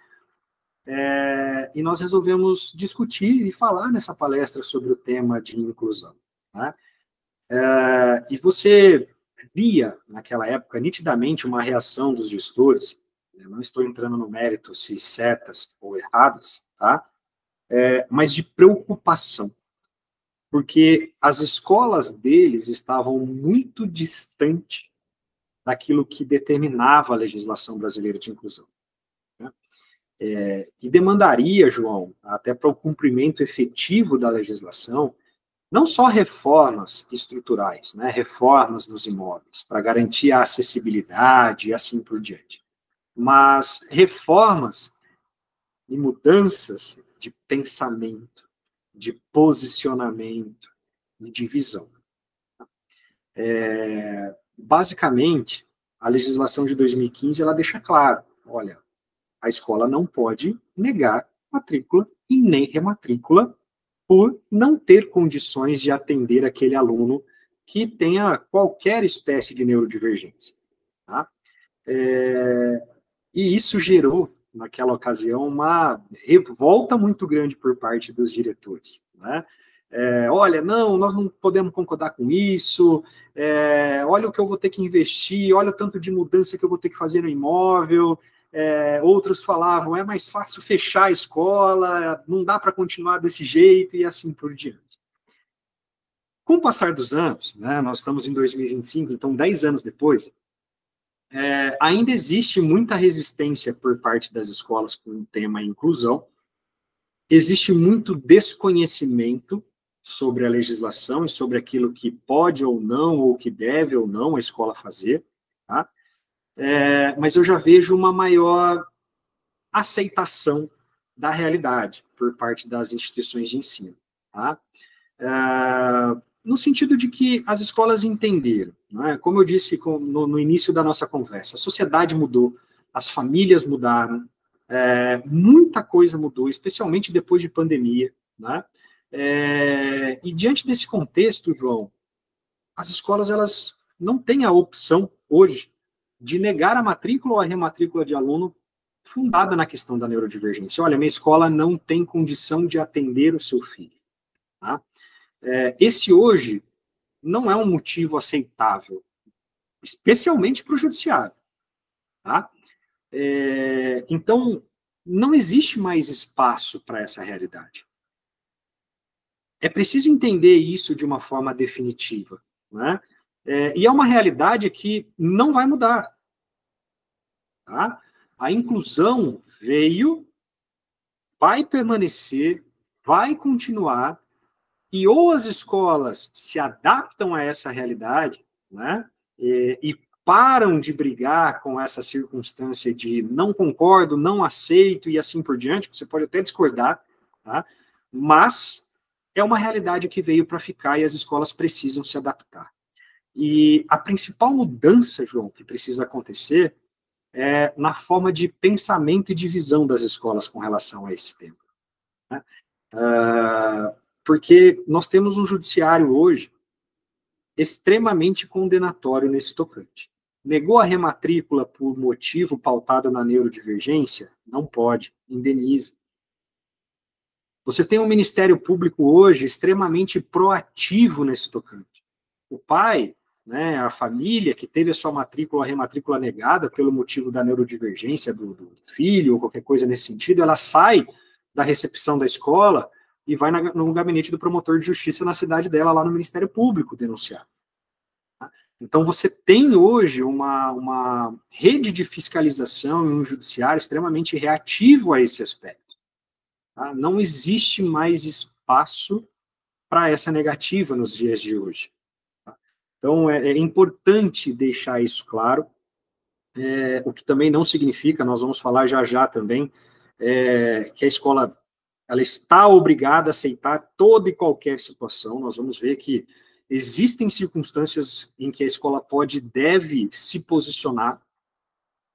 B: E nós resolvemos discutir e falar nessa palestra sobre o tema de inclusão, né? E você via, naquela época, nitidamente uma reação dos gestores, eu não estou entrando no mérito se certas ou erradas, tá? Mas de preocupação, porque as escolas deles estavam muito distantes daquilo que determinava a legislação brasileira de inclusão, né? E demandaria, João, até para o cumprimento efetivo da legislação, não só reformas estruturais, né, reformas nos imóveis, para garantir a acessibilidade e assim por diante, mas reformas e mudanças de pensamento, de posicionamento e de visão. Basicamente, a legislação de 2015 ela deixa claro, olha, a escola não pode negar matrícula e nem rematrícula por não ter condições de atender aquele aluno que tenha qualquer espécie de neurodivergência, tá? E isso gerou, naquela ocasião, uma revolta muito grande por parte dos diretores, né? Olha, não, nós não podemos concordar com isso, olha o que eu vou ter que investir, olha o tanto de mudança que eu vou ter que fazer no imóvel. Outros falavam, é mais fácil fechar a escola, não dá para continuar desse jeito, e assim por diante. Com o passar dos anos, né, nós estamos em 2025, então 10 anos depois, ainda existe muita resistência por parte das escolas com o tema inclusão, existe muito desconhecimento sobre a legislação e sobre aquilo que pode ou não, ou que deve ou não a escola fazer, tá? Mas eu já vejo uma maior aceitação da realidade por parte das instituições de ensino, tá? No sentido de que as escolas entenderam, né? Como eu disse no início da nossa conversa, a sociedade mudou, as famílias mudaram, muita coisa mudou, especialmente depois de pandemia, né? E diante desse contexto, João, as escolas elas não têm a opção hoje de negar a matrícula ou a rematrícula de aluno fundada na questão da neurodivergência. Olha, minha escola não tem condição de atender o seu filho, tá? Esse hoje não é um motivo aceitável, especialmente para o judiciário, tá? Então, não existe mais espaço para essa realidade. É preciso entender isso de uma forma definitiva, né? E é uma realidade que não vai mudar, tá? A inclusão veio, vai permanecer, vai continuar, e ou as escolas se adaptam a essa realidade, né, e param de brigar com essa circunstância de não concordo, não aceito e assim por diante, você pode até discordar, tá? Mas é uma realidade que veio para ficar e as escolas precisam se adaptar. E a principal mudança, João, que precisa acontecer na forma de pensamento e de visão das escolas com relação a esse tema. Né? Porque nós temos um judiciário hoje extremamente condenatório nesse tocante. Negou a rematrícula por motivo pautado na neurodivergência? Não pode, indeniza. Você tem um Ministério Público hoje extremamente proativo nesse tocante. O pai, né, a família que teve a sua matrícula, a rematrícula negada pelo motivo da neurodivergência do filho, ou qualquer coisa nesse sentido, ela sai da recepção da escola e vai no gabinete do promotor de justiça na cidade dela, lá no Ministério Público, denunciar. Então, você tem hoje uma rede de fiscalização e um judiciário extremamente reativo a esse aspecto. Tá? Não existe mais espaço para essa negativa nos dias de hoje. Tá? Então, é importante deixar isso claro, o que também não significa, nós vamos falar já já também, que a escola ela está obrigada a aceitar toda e qualquer situação. Nós vamos ver que existem circunstâncias em que a escola pode e deve se posicionar,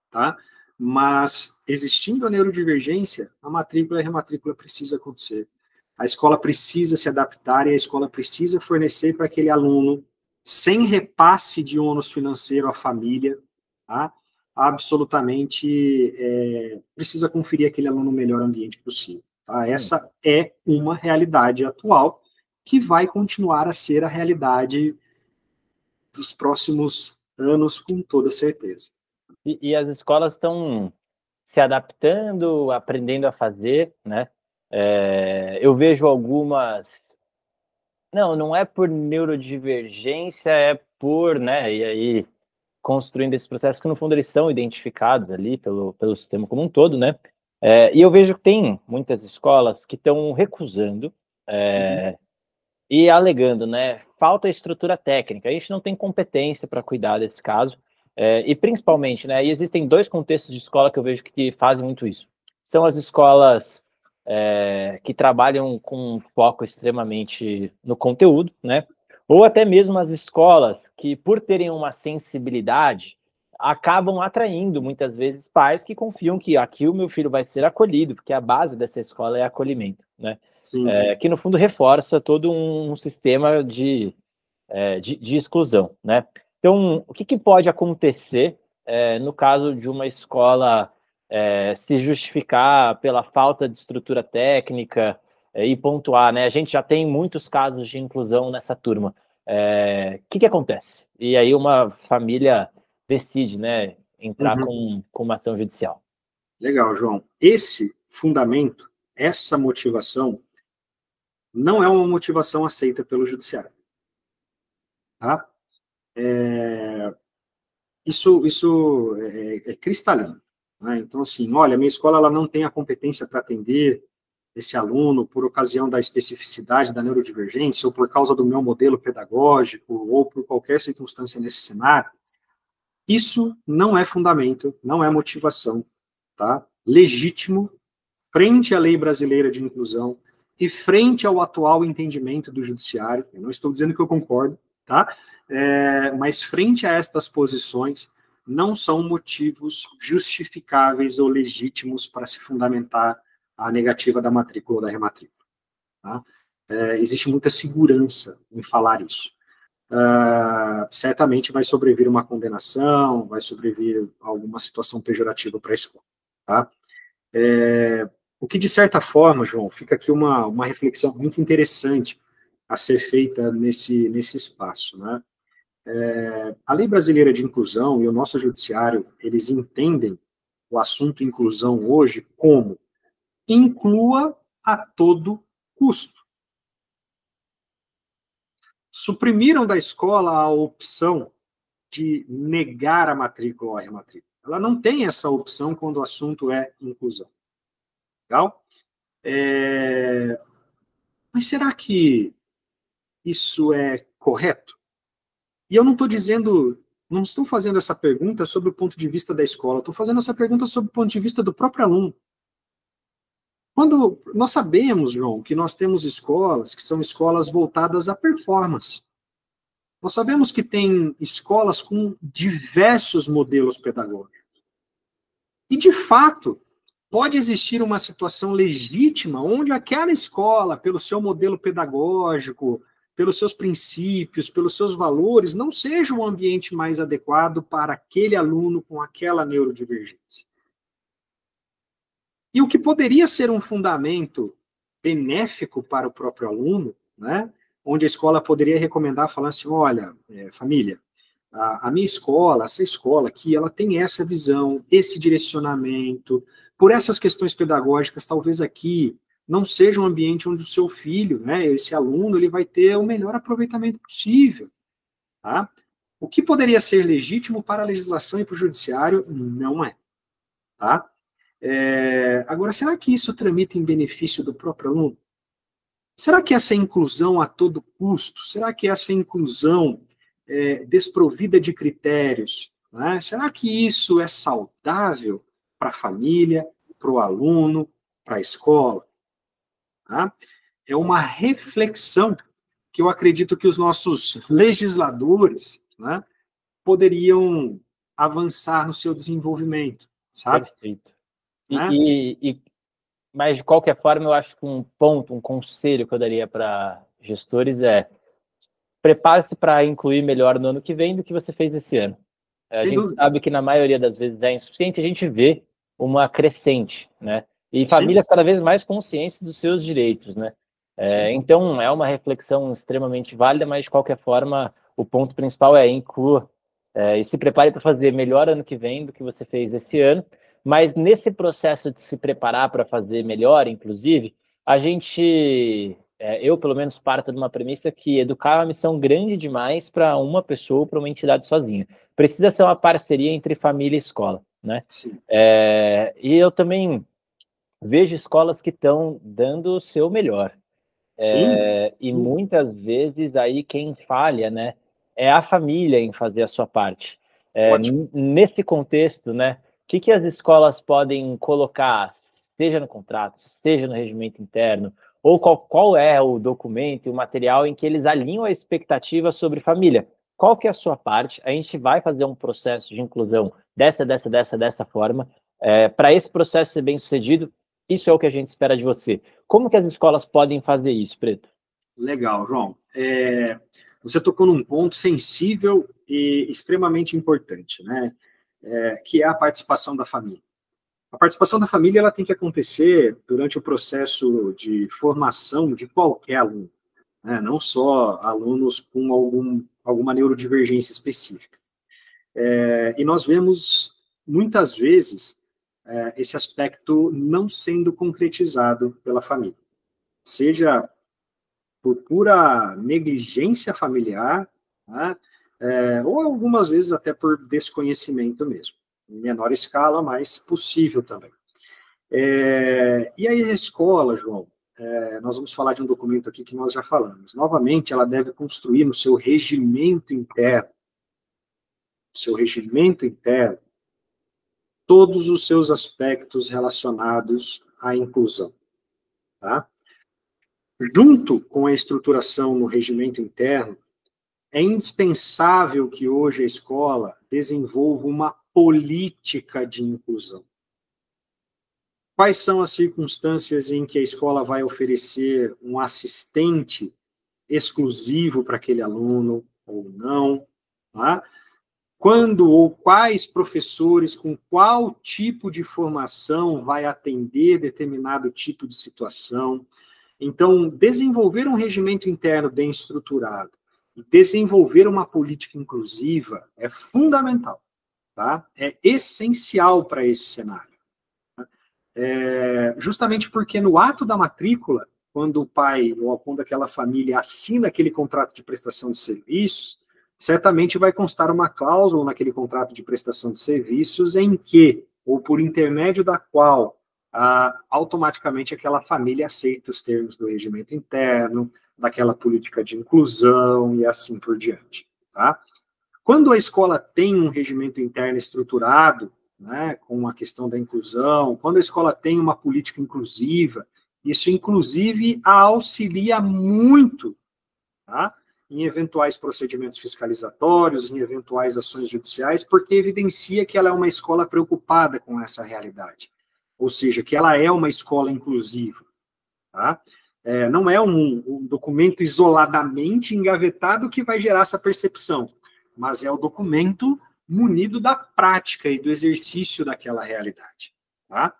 B: tá? Mas, existindo a neurodivergência, a matrícula e a rematrícula precisa acontecer. A escola precisa se adaptar e a escola precisa fornecer para aquele aluno, sem repasse de ônus financeiro à família, tá? Absolutamente precisa conferir aquele aluno o melhor ambiente possível. Tá? Essa é uma realidade atual que vai continuar a ser a realidade dos próximos anos, com toda certeza.
A: E as escolas estão se adaptando, aprendendo a fazer, né? Eu vejo algumas... Não é por neurodivergência, é por, né? E aí, construindo esse processo que, no fundo, eles são identificados ali pelo sistema como um todo, né? E eu vejo que tem muitas escolas que estão recusando e alegando, né? Falta estrutura técnica, a gente não tem competência para cuidar desse caso. E principalmente, né? E existem dois contextos de escola que eu vejo que fazem muito isso. São as escolas que trabalham com um foco extremamente no conteúdo, né? Ou até mesmo as escolas que, por terem uma sensibilidade, acabam atraindo, muitas vezes, pais que confiam que aqui o meu filho vai ser acolhido, porque a base dessa escola é acolhimento, né? Que, no fundo, reforça todo um sistema de exclusão, né? Então, o que pode acontecer no caso de uma escola se justificar pela falta de estrutura técnica e pontuar, né? A gente já tem muitos casos de inclusão nessa turma. O que acontece? E aí uma família decide, né, entrar com uma ação judicial.
B: Legal, João. Esse fundamento, essa motivação, não é uma motivação aceita pelo judiciário. Tá? Isso é cristalino. Né? Então, assim, olha, minha escola ela não tem a competência para atender esse aluno por ocasião da especificidade da neurodivergência, ou por causa do meu modelo pedagógico, ou por qualquer circunstância nesse cenário. Isso não é fundamento, não é motivação, tá? Legítimo, frente à lei brasileira de inclusão e frente ao atual entendimento do judiciário. Eu não estou dizendo que eu concordo, tá? Mas frente a estas posições, não são motivos justificáveis ou legítimos para se fundamentar a negativa da matrícula ou da rematrícula. Tá? Existe muita segurança em falar isso. Certamente vai sobrevir uma condenação, vai sobrevir alguma situação pejorativa para a escola. Tá? O que, de certa forma, João, fica aqui uma reflexão muito interessante a ser feita nesse espaço. Né? A Lei Brasileira de Inclusão e o nosso judiciário, eles entendem o assunto inclusão hoje como inclua a todo custo. Suprimiram da escola a opção de negar a matrícula ou a rematrícula. Ela não tem essa opção quando o assunto é inclusão. Legal? Mas será que isso é correto? E eu não estou dizendo, não estou fazendo essa pergunta sobre o ponto de vista da escola, estou fazendo essa pergunta sobre o ponto de vista do próprio aluno. Quando nós sabemos, João, que nós temos escolas que são escolas voltadas à performance. Nós sabemos que tem escolas com diversos modelos pedagógicos. E, de fato, pode existir uma situação legítima onde aquela escola, pelo seu modelo pedagógico, pelos seus princípios, pelos seus valores, não seja o ambiente mais adequado para aquele aluno com aquela neurodivergência. E o que poderia ser um fundamento benéfico para o próprio aluno, né, onde a escola poderia recomendar, falando assim, olha, família, a minha escola, essa escola aqui, ela tem essa visão, esse direcionamento, por essas questões pedagógicas, talvez aqui não seja um ambiente onde o seu filho, né, esse aluno, ele vai ter o melhor aproveitamento possível. Tá? O que poderia ser legítimo para a legislação e para o judiciário, não é. Tá? Agora, será que isso tramita em benefício do próprio aluno? Será que essa inclusão a todo custo, será que essa inclusão desprovida de critérios, né, será que isso é saudável para a família, para o aluno, para a escola? Tá? É uma reflexão que eu acredito que os nossos legisladores, né, poderiam avançar no seu desenvolvimento, sabe?
A: Perfeito. Mas, de qualquer forma, eu acho que um conselho que eu daria para gestores é prepare-se para incluir melhor no ano que vem do que você fez esse ano. A gente sabe que na maioria das vezes é insuficiente, a gente vê uma crescente, né? E famílias cada vez mais conscientes dos seus direitos, né? Então, é uma reflexão extremamente válida, mas, de qualquer forma, o ponto principal é inclua e se prepare para fazer melhor ano que vem do que você fez esse ano. Mas, nesse processo de se preparar para fazer melhor, inclusive, a gente... eu, pelo menos, parto de uma premissa que educar é uma missão grande demais para uma pessoa, para uma entidade sozinha. Precisa ser uma parceria entre família e escola, né? E eu também vejo escolas que estão dando o seu melhor. E muitas vezes aí quem falha, né, é a família em fazer a sua parte. Nesse contexto, né, o que as escolas podem colocar, seja no contrato, seja no regimento interno, ou qual é o documento e o material em que eles alinham a expectativa sobre família? Qual que é a sua parte? A gente vai fazer um processo de inclusão dessa forma. Para esse processo ser bem sucedido, isso é o que a gente espera de você. Como que as escolas podem fazer isso, Preto?
B: Legal, João. Você tocou num ponto sensível e extremamente importante, né? Que é a participação da família. A participação da família ela tem que acontecer durante o processo de formação de qualquer aluno, né? Não só alunos com alguma neurodivergência específica. E nós vemos, muitas vezes, esse aspecto não sendo concretizado pela família. Seja por pura negligência familiar, né? Ou algumas vezes até por desconhecimento mesmo. Em menor escala, mas possível também. E aí a escola, João, nós vamos falar de um documento aqui que nós já falamos. Novamente, ela deve construir no seu regimento interno, todos os seus aspectos relacionados à inclusão. Tá? Junto com a estruturação no regimento interno, é indispensável que hoje a escola desenvolva uma política de inclusão. Quais são as circunstâncias em que a escola vai oferecer um assistente exclusivo para aquele aluno ou não? Tá? Quando ou quais professores, com qual tipo de formação vai atender determinado tipo de situação? Então, desenvolver um regimento interno bem estruturado e desenvolver uma política inclusiva é fundamental, tá? É essencial para esse cenário. Justamente porque no ato da matrícula, quando o pai ou quando aquela família assina aquele contrato de prestação de serviços, certamente vai constar uma cláusula naquele contrato de prestação de serviços em que, ou por intermédio da qual, automaticamente aquela família aceita os termos do regimento interno, daquela política de inclusão e assim por diante. Tá? Quando a escola tem um regimento interno estruturado, né, com a questão da inclusão, quando a escola tem uma política inclusiva, isso inclusive a auxilia muito, tá? em eventuais procedimentos fiscalizatórios, em eventuais ações judiciais, porque evidencia que ela é uma escola preocupada com essa realidade. Ou seja, que ela é uma escola inclusiva. Tá? Não é um documento isoladamente engavetado que vai gerar essa percepção, mas é o documento munido da prática e do exercício daquela realidade. Tá?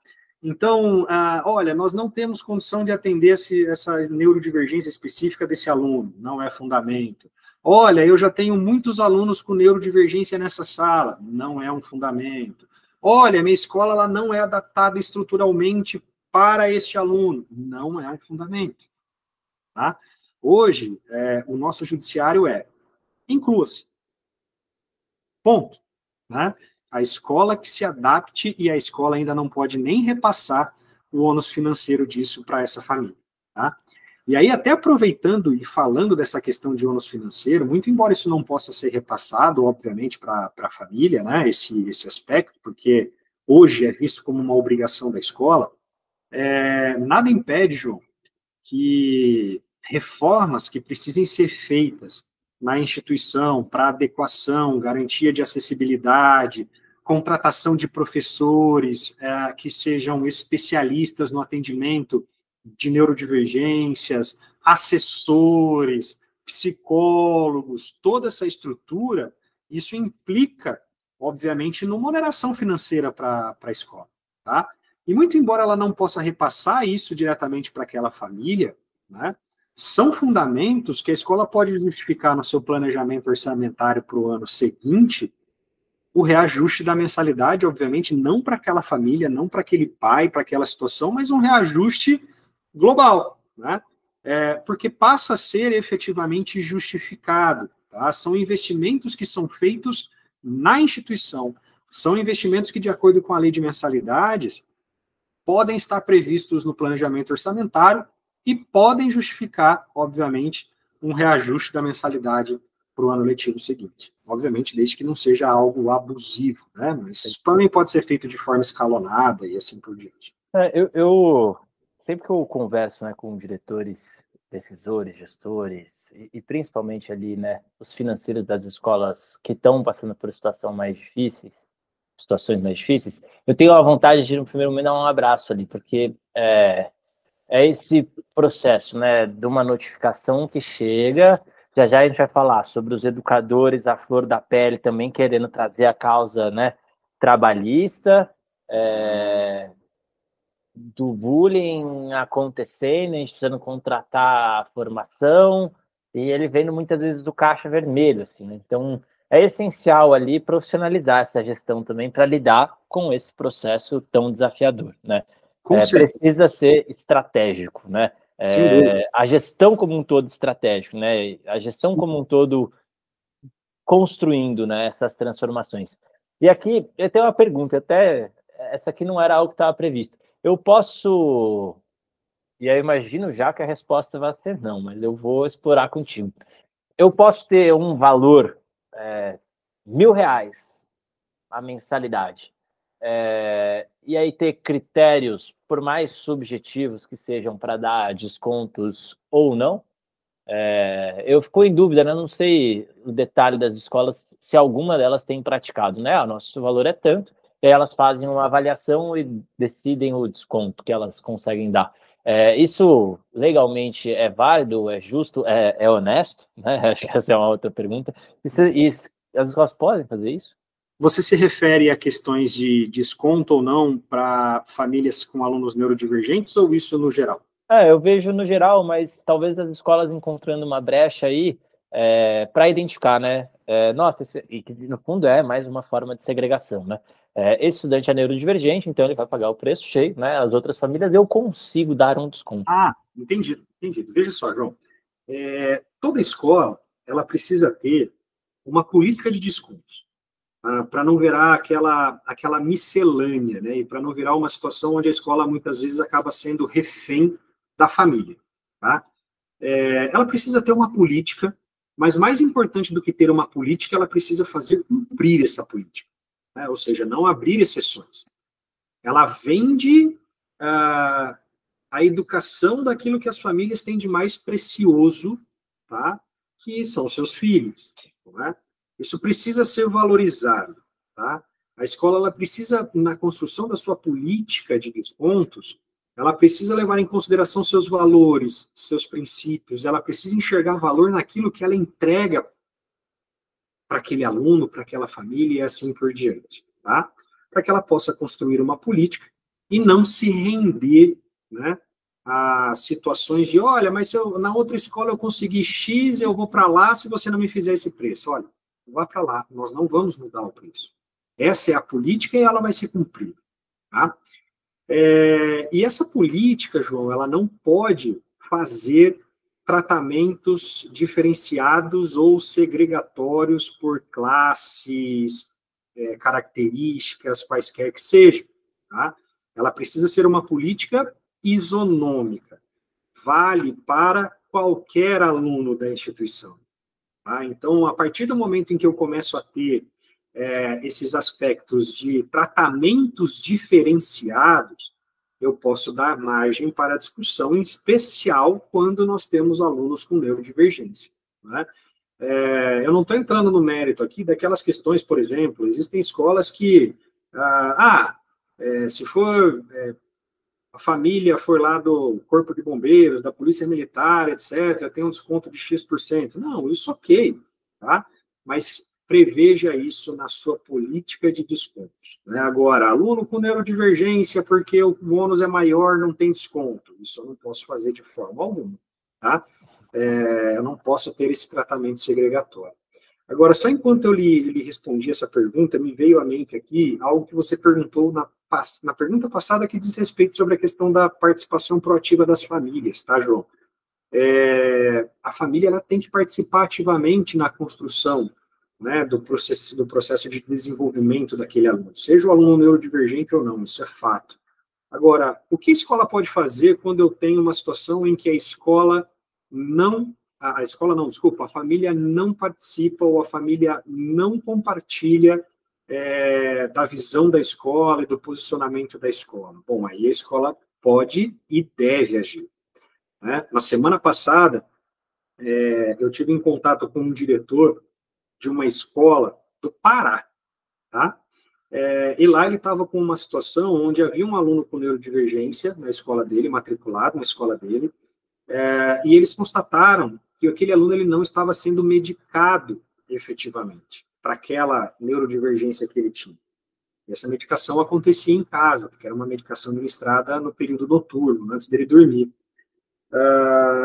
B: Então, olha, nós não temos condição de atender essa neurodivergência específica desse aluno, não é fundamento. Olha, eu já tenho muitos alunos com neurodivergência nessa sala, não é um fundamento. Olha, minha escola ela não é adaptada estruturalmente para este aluno, não é um fundamento. Tá? Hoje, o nosso judiciário inclua-se. Ponto. Né? A escola que se adapte e a escola ainda não pode nem repassar o ônus financeiro disso para essa família. Tá? E aí, até aproveitando e falando dessa questão de ônus financeiro, muito embora isso não possa ser repassado, obviamente, para a família, né, esse aspecto, porque hoje é visto como uma obrigação da escola, nada impede, João, que reformas que precisem ser feitas na instituição para adequação, garantia de acessibilidade, contratação de professores que sejam especialistas no atendimento de neurodivergências, assessores, psicólogos, toda essa estrutura, isso implica, obviamente, numa oneração financeira para a escola. Tá? E muito embora ela não possa repassar isso diretamente para aquela família, né, são fundamentos que a escola pode justificar no seu planejamento orçamentário para o ano seguinte, o reajuste da mensalidade, obviamente, não para aquela família, não para aquele pai, para aquela situação, mas um reajuste global, né? Porque passa a ser efetivamente justificado. Tá? São investimentos que são feitos na instituição, são investimentos que, de acordo com a lei de mensalidades, podem estar previstos no planejamento orçamentário e podem justificar, obviamente, um reajuste da mensalidade para o ano letivo seguinte. Obviamente, desde que não seja algo abusivo, né? Mas isso também pode ser feito de forma escalonada e assim por diante.
A: Eu sempre que eu converso, né, com diretores, decisores, gestores e principalmente ali, né, os financeiros das escolas que estão passando por situações mais difíceis, eu tenho a vontade de no primeiro momento dar um abraço ali, porque é esse processo, né, de uma notificação que chega, já a gente vai falar sobre os educadores à flor da pele também querendo trazer a causa, né, trabalhista, do bullying acontecendo, a gente precisando contratar a formação, e ele vendo muitas vezes do caixa vermelho, assim, né? Então, é essencial ali profissionalizar essa gestão também para lidar com esse processo tão desafiador, né? Precisa ser estratégico, né?
B: Sem dúvida.
A: A gestão como um todo estratégico, né? A gestão como um todo construindo, né, essas transformações. E aqui eu tenho uma pergunta, até essa aqui não era algo que estava previsto. Eu posso, e eu imagino já que a resposta vai ser não, mas eu vou explorar contigo. Eu posso ter um valor, R$ 1.000 a mensalidade, e aí ter critérios, por mais subjetivos que sejam, para dar descontos ou não? Eu fico em dúvida, né? Não sei o detalhe das escolas, se alguma delas tem praticado, né? O nosso valor é tanto, e aí elas fazem uma avaliação e decidem o desconto que elas conseguem dar. Isso legalmente é válido, é justo, é honesto, né? Acho que essa é uma outra pergunta. E as escolas podem fazer isso?
B: Você se refere a questões de desconto ou não para famílias com alunos neurodivergentes ou isso no geral?
A: Eu vejo no geral, mas talvez as escolas encontrando uma brecha aí para identificar, né? Nossa, e que no fundo é mais uma forma de segregação, né? Esse estudante é neurodivergente, então ele vai pagar o preço cheio, né? As outras famílias eu consigo dar um desconto.
B: Entendido. Veja só, João. Toda escola ela precisa ter uma política de descontos. Para não virar aquela miscelânea, né? E para não virar uma situação onde a escola muitas vezes acaba sendo refém da família. Tá? Ela precisa ter uma política, mas mais importante do que ter uma política, ela precisa fazer cumprir essa política. Né? Ou seja, não abrir exceções. Ela vende a educação daquilo que as famílias têm de mais precioso, tá? que são seus filhos, não é? Isso precisa ser valorizado, tá? A escola, ela precisa, na construção da sua política de descontos, ela precisa levar em consideração seus valores, seus princípios, ela precisa enxergar valor naquilo que ela entrega para aquele aluno, para aquela família e assim por diante, tá? Para que ela possa construir uma política e não se render, né, a situações de, olha, mas se eu, na outra escola eu consegui X, eu vou para lá se você não me fizer esse preço. Olha, vá para lá, nós não vamos mudar o preço. Essa é a política e ela vai ser cumprida, tá? E essa política, João, ela não pode fazer tratamentos diferenciados ou segregatórios por classes, características, quaisquer que sejam, tá? Ela precisa ser uma política isonômica, vale para qualquer aluno da instituição, tá? Então, a partir do momento em que eu começo a ter esses aspectos de tratamentos diferenciados, eu posso dar margem para a discussão, em especial quando nós temos alunos com neurodivergência, né? Eu não estou entrando no mérito aqui daquelas questões, por exemplo, existem escolas que, se for a família for lá do Corpo de Bombeiros, da Polícia Militar, etc., tem um desconto de X%. Não, isso ok, tá? Mas preveja isso na sua política de descontos, né? Agora, aluno com neurodivergência, porque o bônus é maior, não tem desconto. Isso eu não posso fazer de forma alguma, tá? Eu não posso ter esse tratamento segregatório. Agora, só enquanto eu lhe respondi essa pergunta, me veio à mente aqui algo que você perguntou na pergunta passada, que diz respeito sobre a questão da participação proativa das famílias, tá, João? A família, ela tem que participar ativamente na construção, né, do processo de desenvolvimento daquele aluno, seja o aluno neurodivergente ou não, isso é fato. Agora, o que a escola pode fazer quando eu tenho uma situação em que a família não participa ou a família não compartilha da visão da escola e do posicionamento da escola? Bom, aí a escola pode e deve agir, né? Na semana passada, eu tive em contato com um diretor de uma escola do Pará, tá? E lá ele estava com uma situação onde havia um aluno com neurodivergência na escola dele, matriculado na escola dele, e eles constataram que aquele aluno ele não estava sendo medicado efetivamente para aquela neurodivergência que ele tinha. E essa medicação acontecia em casa, porque era uma medicação ministrada no período noturno, antes dele dormir.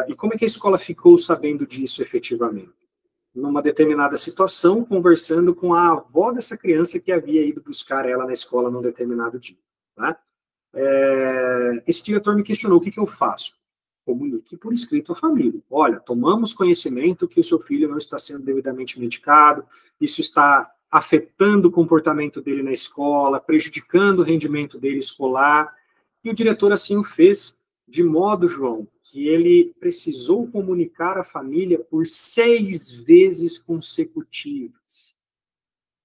B: E como é que a escola ficou sabendo disso efetivamente? Numa determinada situação, conversando com a avó dessa criança que havia ido buscar ela na escola num determinado dia, né? Esse diretor me questionou: o que eu faço? Comunique por escrito à família. Olha, tomamos conhecimento que o seu filho não está sendo devidamente medicado, isso está afetando o comportamento dele na escola, prejudicando o rendimento dele escolar, e o diretor assim o fez, de modo, João, que ele precisou comunicar à família por 6 vezes consecutivas,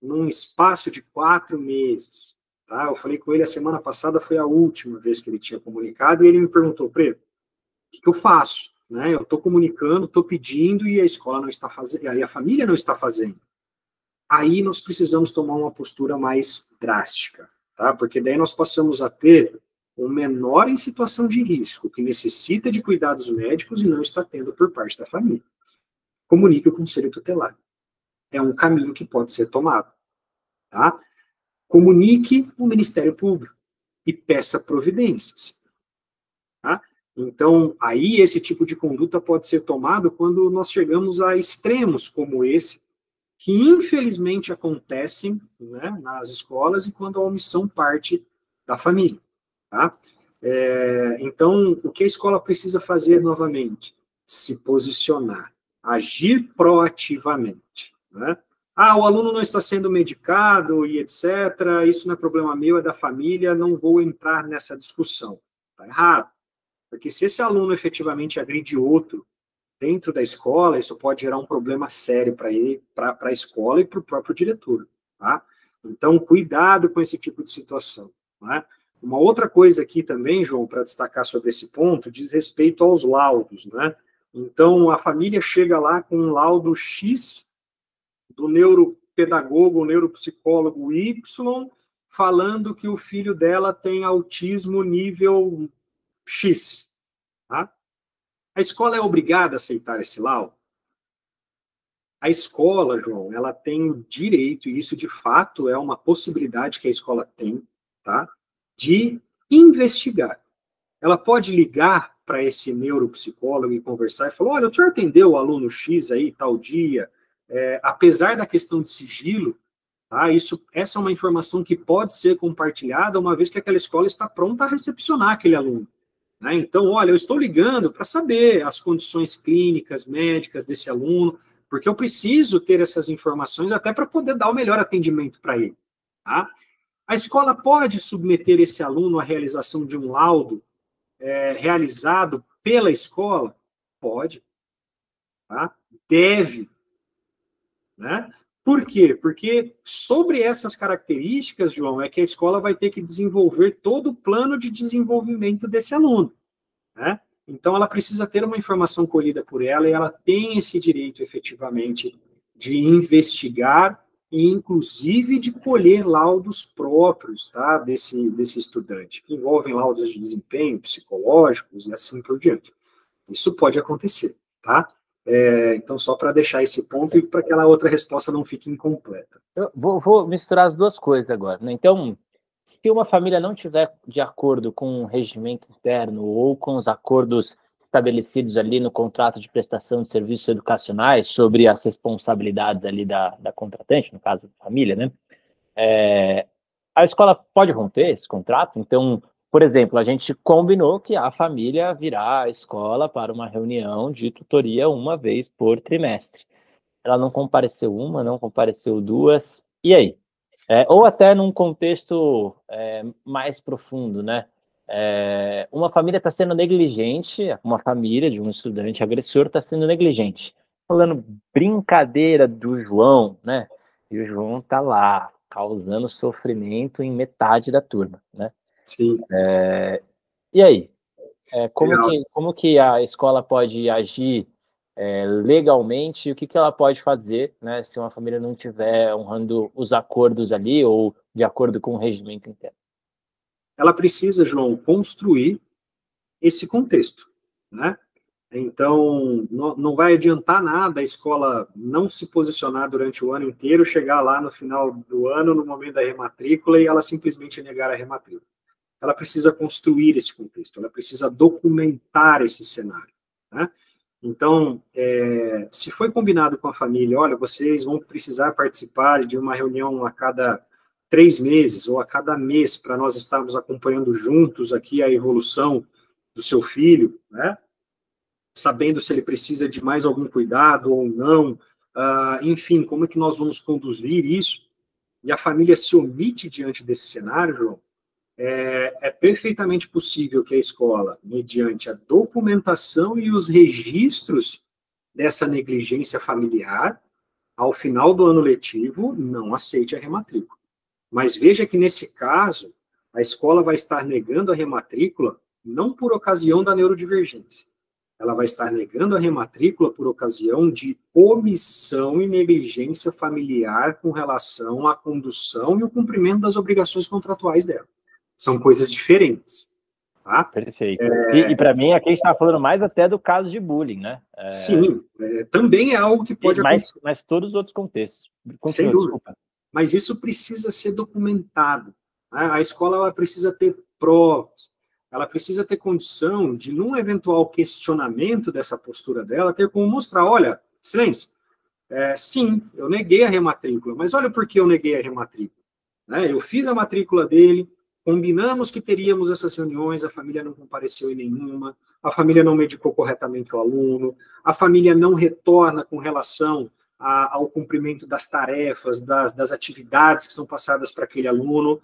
B: num espaço de 4 meses. Tá? Eu falei com ele a semana passada, foi a última vez que ele tinha comunicado, e ele me perguntou: Preto, o que eu faço? Né? Eu estou comunicando, estou pedindo, e a escola não está fazendo, e a família não está fazendo. Aí nós precisamos tomar uma postura mais drástica, tá? Porque daí nós passamos a ter um menor em situação de risco, que necessita de cuidados médicos e não está tendo por parte da família. Comunique o conselho tutelar. É um caminho que pode ser tomado, tá? Comunique o Ministério Público e peça providências, tá? Então, aí esse tipo de conduta pode ser tomado quando nós chegamos a extremos como esse, que infelizmente acontecem, né, nas escolas, e quando a omissão parte da família. Tá? Então, o que a escola precisa fazer novamente? Se posicionar, agir proativamente, né? O aluno não está sendo medicado e etc., isso não é problema meu, é da família, não vou entrar nessa discussão. Está errado, porque se esse aluno efetivamente agride outro dentro da escola, isso pode gerar um problema sério para ele, para a escola e para o próprio diretor, tá? Então, cuidado com esse tipo de situação, né? Uma outra coisa aqui também, João, para destacar sobre esse ponto, diz respeito aos laudos, né? Então, a família chega lá com um laudo X do neuropedagogo, o neuropsicólogo Y, falando que o filho dela tem autismo nível X. Tá? A escola é obrigada a aceitar esse laudo? A escola, João, ela tem o direito, e isso de fato é uma possibilidade que a escola tem, tá? De investigar. Ela pode ligar para esse neuropsicólogo e conversar e falar, olha, o senhor atendeu o aluno X aí, tal dia, apesar da questão de sigilo, tá? Essa é uma informação que pode ser compartilhada uma vez que aquela escola está pronta a recepcionar aquele aluno. Né? Então, olha, eu estou ligando para saber as condições clínicas, médicas desse aluno, porque eu preciso ter essas informações até para poder dar o melhor atendimento para ele. Tá? A escola pode submeter esse aluno à realização de um laudo realizado pela escola? Pode. Tá? Deve. Né? Por quê? Porque sobre essas características, João, é que a escola vai ter que desenvolver todo o plano de desenvolvimento desse aluno. Né? Então, ela precisa ter uma informação colhida por ela e ela tem esse direito, efetivamente, de investigar e, inclusive, de colher laudos próprios, tá, desse estudante, que envolvem laudos de desempenho psicológicos e assim por diante. Isso pode acontecer, tá? Então, só para deixar esse ponto e para que aquela outra resposta não fique incompleta.
A: Eu vou misturar as duas coisas agora, né? Então, se uma família não tiver de acordo com o regimento interno ou com os acordos estabelecidos ali no contrato de prestação de serviços educacionais sobre as responsabilidades ali da contratante, no caso da família, né? A escola pode romper esse contrato. Então, por exemplo, a gente combinou que a família virá à escola para uma reunião de tutoria uma vez por trimestre. Ela não compareceu uma, não compareceu duas, e aí? Ou até num contexto mais profundo, né? Uma família está sendo negligente, uma família de um estudante agressor está sendo negligente. Falando brincadeira do João, né? E o João está lá, causando sofrimento em metade da turma, né?
B: Sim.
A: E aí? Como que a escola pode agir legalmente, o que ela pode fazer, né, se uma família não estiver honrando os acordos ali ou de acordo com o regimento interno?
B: Ela precisa, João, construir esse contexto, né? Então, não vai adiantar nada a escola não se posicionar durante o ano inteiro, chegar lá no final do ano, no momento da rematrícula, e ela simplesmente negar a rematrícula. Ela precisa construir esse contexto, ela precisa documentar esse cenário, né? Então, se foi combinado com a família, olha, vocês vão precisar participar de uma reunião a cada 3 meses ou a cada mês para nós estarmos acompanhando juntos aqui a evolução do seu filho, né? Sabendo se ele precisa de mais algum cuidado ou não, enfim, como é que nós vamos conduzir isso? E a família se omite diante desse cenário, João, é perfeitamente possível que a escola, mediante a documentação e os registros dessa negligência familiar, ao final do ano letivo, não aceite a rematrícula. Mas veja que, nesse caso, a escola vai estar negando a rematrícula não por ocasião da neurodivergência. Ela vai estar negando a rematrícula por ocasião de omissão e negligência familiar com relação à condução e o cumprimento das obrigações contratuais dela. São coisas diferentes. Tá?
A: Perfeito. E para mim, aqui a gente está falando mais até do caso de bullying, né?
B: Sim, também é algo que pode acontecer.
A: Mas todos os outros contextos.
B: Sem dúvida. Desculpa. Mas isso precisa ser documentado. Né? A escola ela precisa ter provas, ela precisa ter condição de, num eventual questionamento dessa postura dela, ter como mostrar, olha, silêncio, sim, eu neguei a rematrícula, mas olha por que eu neguei a rematrícula. Né? Eu fiz a matrícula dele, combinamos que teríamos essas reuniões, a família não compareceu em nenhuma, a família não medicou corretamente o aluno, a família não retorna com relação ao cumprimento das tarefas, das atividades que são passadas para aquele aluno,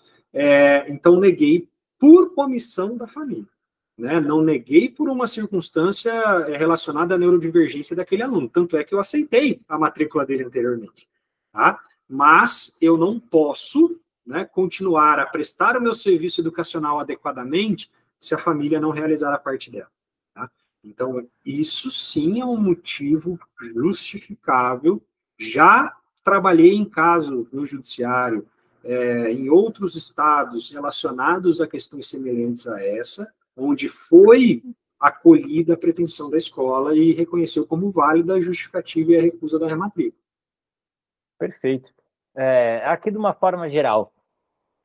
B: então neguei por comissão da família, né? Não neguei por uma circunstância relacionada à neurodivergência daquele aluno, tanto é que eu aceitei a matrícula dele anteriormente, tá? Mas eu não posso, né, continuar a prestar o meu serviço educacional adequadamente se a família não realizar a parte dela. Tá? Então, isso sim é um motivo justificável. Já trabalhei em casos no judiciário, em outros estados relacionados a questões semelhantes a essa, onde foi acolhida a pretensão da escola e reconheceu como válida a justificativa e a recusa da rematrícula.
A: Perfeito. Aqui de uma forma geral,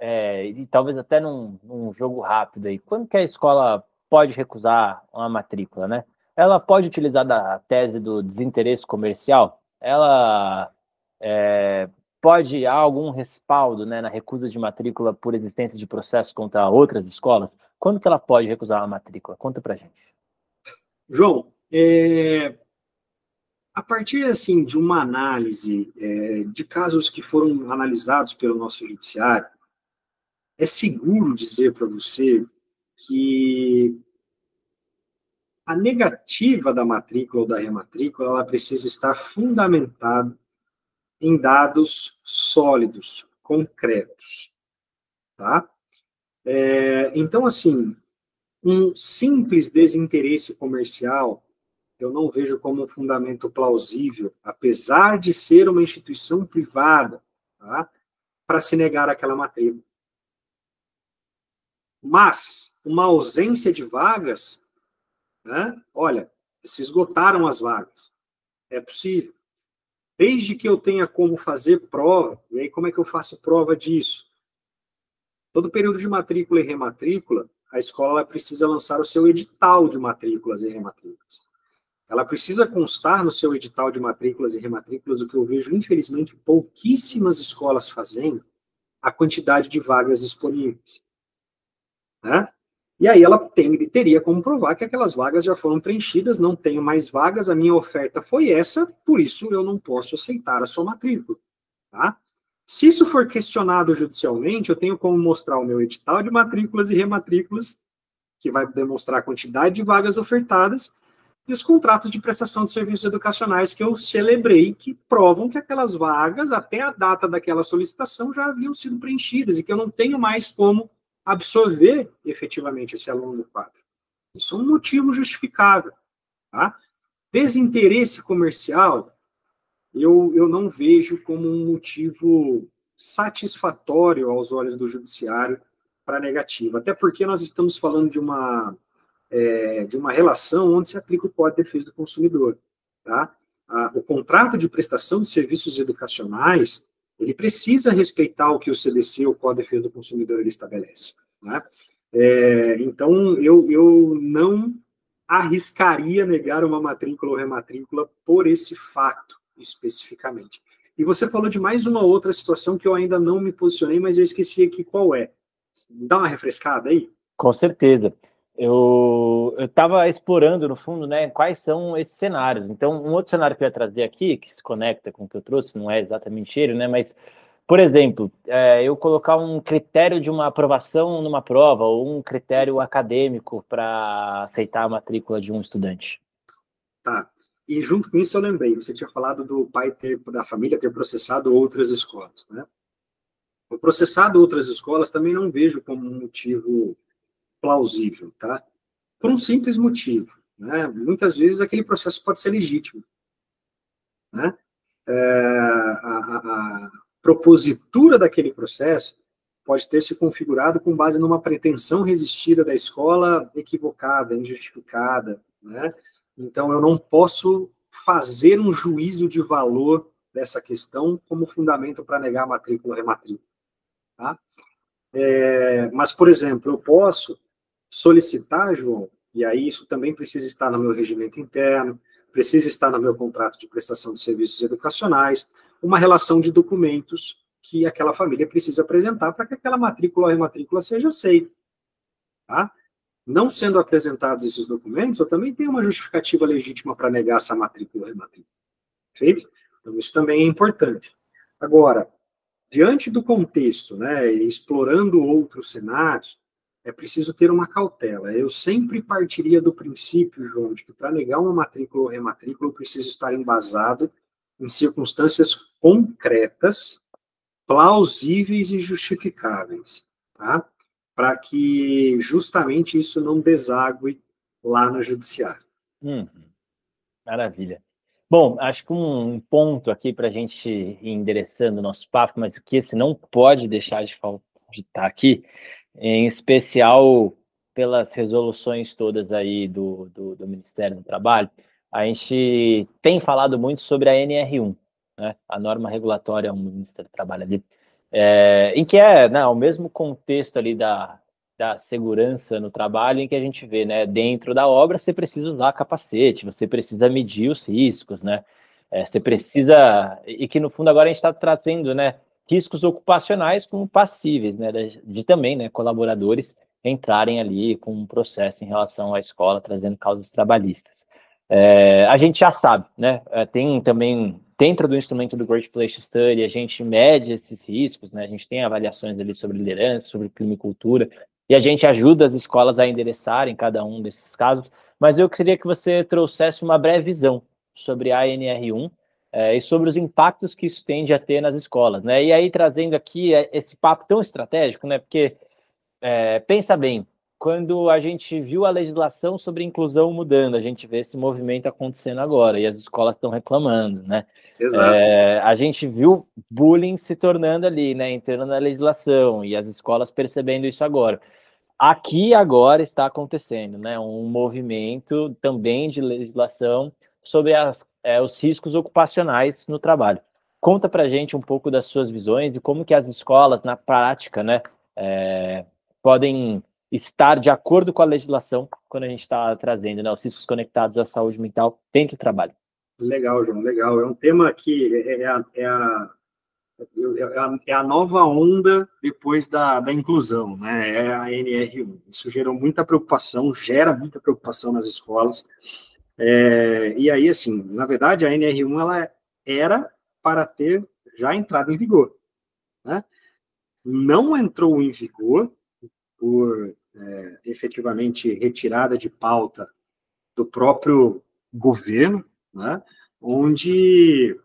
A: e talvez até num jogo rápido aí, quando que a escola pode recusar uma matrícula, né? Ela pode utilizar da tese do desinteresse comercial? Ela pode há algum respaldo, né, na recusa de matrícula por existência de processo contra outras escolas? Quando que ela pode recusar uma matrícula? Conta pra gente.
B: João, a partir assim de uma análise de casos que foram analisados pelo nosso judiciário, é seguro dizer para você que a negativa da matrícula ou da rematrícula, ela precisa estar fundamentada em dados sólidos, concretos, tá? Então, assim, um simples desinteresse comercial, eu não vejo como um fundamento plausível, apesar de ser uma instituição privada, tá? Para se negar aquela matrícula. Mas, uma ausência de vagas, né? Olha, se esgotaram as vagas. É possível. Desde que eu tenha como fazer prova, e aí como é que eu faço prova disso? Todo período de matrícula e rematrícula, a escola precisa lançar o seu edital de matrículas e rematrículas. Ela precisa constar no seu edital de matrículas e rematrículas, o que eu vejo, infelizmente, pouquíssimas escolas fazendo, a quantidade de vagas disponíveis. Né? E aí ela teria como provar que aquelas vagas já foram preenchidas, não tenho mais vagas, a minha oferta foi essa, por isso eu não posso aceitar a sua matrícula. Tá? Se isso for questionado judicialmente, eu tenho como mostrar o meu edital de matrículas e rematrículas, que vai demonstrar a quantidade de vagas ofertadas, e os contratos de prestação de serviços educacionais que eu celebrei, que provam que aquelas vagas, até a data daquela solicitação, já haviam sido preenchidas, e que eu não tenho mais como absorver efetivamente esse aluno no quadro. Isso é um motivo justificável. Tá? Desinteresse comercial, eu não vejo como um motivo satisfatório aos olhos do judiciário para negativa, até porque nós estamos falando de uma relação onde se aplica o Código de Defesa do Consumidor. Tá? O contrato de prestação de serviços educacionais, ele precisa respeitar o que o CDC, o Código de Defesa do Consumidor, ele estabelece. Né? Então, eu não arriscaria negar uma matrícula ou rematrícula por esse fato, especificamente. E você falou de mais uma outra situação que eu ainda não me posicionei, mas eu esqueci aqui qual é. Dá uma refrescada aí?
A: Com certeza. Eu estava explorando, no fundo, né, quais são esses cenários. Então, um outro cenário que eu ia trazer aqui, que se conecta com o que eu trouxe, não é exatamente ele, né, mas, por exemplo, eu colocar um critério de uma aprovação numa prova ou um critério acadêmico para aceitar a matrícula de um estudante.
B: Tá. E junto com isso eu lembrei, você tinha falado do da família ter processado outras escolas, né? O processado outras escolas também não vejo como um motivo plausível, tá? Por um simples motivo, né? Muitas vezes aquele processo pode ser legítimo, né? A propositura daquele processo pode ter se configurado com base numa pretensão resistida da escola equivocada, injustificada, né? Então, eu não posso fazer um juízo de valor dessa questão como fundamento para negar a matrícula ou rematrícula. Tá? Mas, por exemplo, eu posso solicitar, João, e aí isso também precisa estar no meu regimento interno, precisa estar no meu contrato de prestação de serviços educacionais, uma relação de documentos que aquela família precisa apresentar para que aquela matrícula ou rematrícula seja aceita. Tá? Não sendo apresentados esses documentos, eu também tenho uma justificativa legítima para negar essa matrícula ou rematrícula. Perfeito? Então, isso também é importante. Agora, diante do contexto, né, explorando outros cenários, é preciso ter uma cautela. Eu sempre partiria do princípio, João, de que para negar uma matrícula ou rematrícula, eu preciso estar embasado em circunstâncias concretas, plausíveis e justificáveis, tá? Para que justamente isso não desague lá no judiciário.
A: Uhum. Maravilha. Bom, acho que um ponto aqui para a gente ir endereçando o nosso papo, mas que esse não pode deixar de estar aqui, em especial pelas resoluções todas aí do Ministério do Trabalho, a gente tem falado muito sobre a NR1, né, a norma regulatória do Ministério do Trabalho ali, em que é, né, o mesmo contexto ali da segurança no trabalho em que a gente vê, né, dentro da obra você precisa usar capacete, você precisa medir os riscos, né, você precisa, e que no fundo agora a gente está trazendo, né, riscos ocupacionais como passíveis, né, de também, né, colaboradores entrarem ali com um processo em relação à escola, trazendo causas trabalhistas. A gente já sabe, né, tem também, dentro do instrumento do Great Place to Study, a gente mede esses riscos, né, a gente tem avaliações ali sobre liderança, sobre clima e cultura, e a gente ajuda as escolas a endereçarem cada um desses casos, mas eu queria que você trouxesse uma breve visão sobre a ANR1 e sobre os impactos que isso tende a ter nas escolas, né? E aí trazendo aqui esse papo tão estratégico, né? Porque pensa bem, quando a gente viu a legislação sobre inclusão mudando, a gente vê esse movimento acontecendo agora e as escolas estão reclamando, né?
B: Exato.
A: A gente viu bullying se tornando ali, né? Entrando na legislação e as escolas percebendo isso agora. Aqui agora está acontecendo, né, um movimento também de legislação sobre os riscos ocupacionais no trabalho. Conta para a gente um pouco das suas visões e como que as escolas, na prática, né, podem estar de acordo com a legislação quando a gente está trazendo, né, os riscos conectados à saúde mental dentro do trabalho.
B: Legal, João, legal. É um tema que é a nova onda depois da inclusão, né? É a NR1. Isso gera muita preocupação nas escolas. E aí, assim, na verdade, a NR1 ela era para ter já entrado em vigor, né? Não entrou em vigor por efetivamente retirada de pauta do próprio governo, né? Onde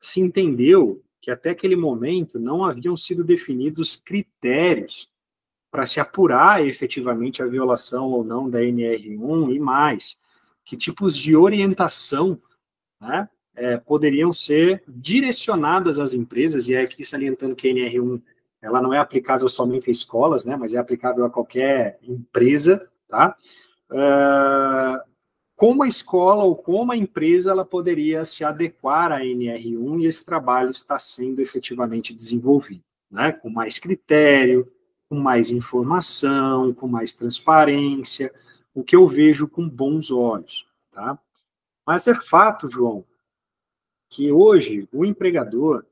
B: se entendeu que até aquele momento não haviam sido definidos critérios para se apurar efetivamente a violação ou não da NR1 e mais, que tipos de orientação, né, poderiam ser direcionadas às empresas, e é aqui salientando que a NR1 ela não é aplicável somente a escolas, né, mas é aplicável a qualquer empresa, tá? Como a escola ou como a empresa ela poderia se adequar à NR1 e esse trabalho está sendo efetivamente desenvolvido, né? Com mais critério, com mais informação, com mais transparência, o que eu vejo com bons olhos, tá? Mas é fato, João, que hoje o empregador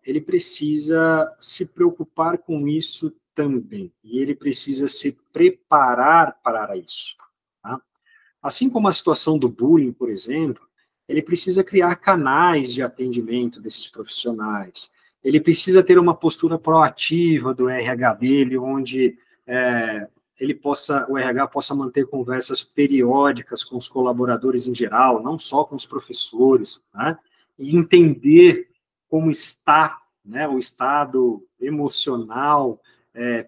B: ele precisa se preocupar com isso também, e ele precisa se preparar para isso, tá? Assim como a situação do bullying, por exemplo, ele precisa criar canais de atendimento desses profissionais. Ele precisa ter uma postura proativa do RH dele, onde o RH possa manter conversas periódicas com os colaboradores em geral, não só com os professores, né? E entender como está, né, o estado emocional,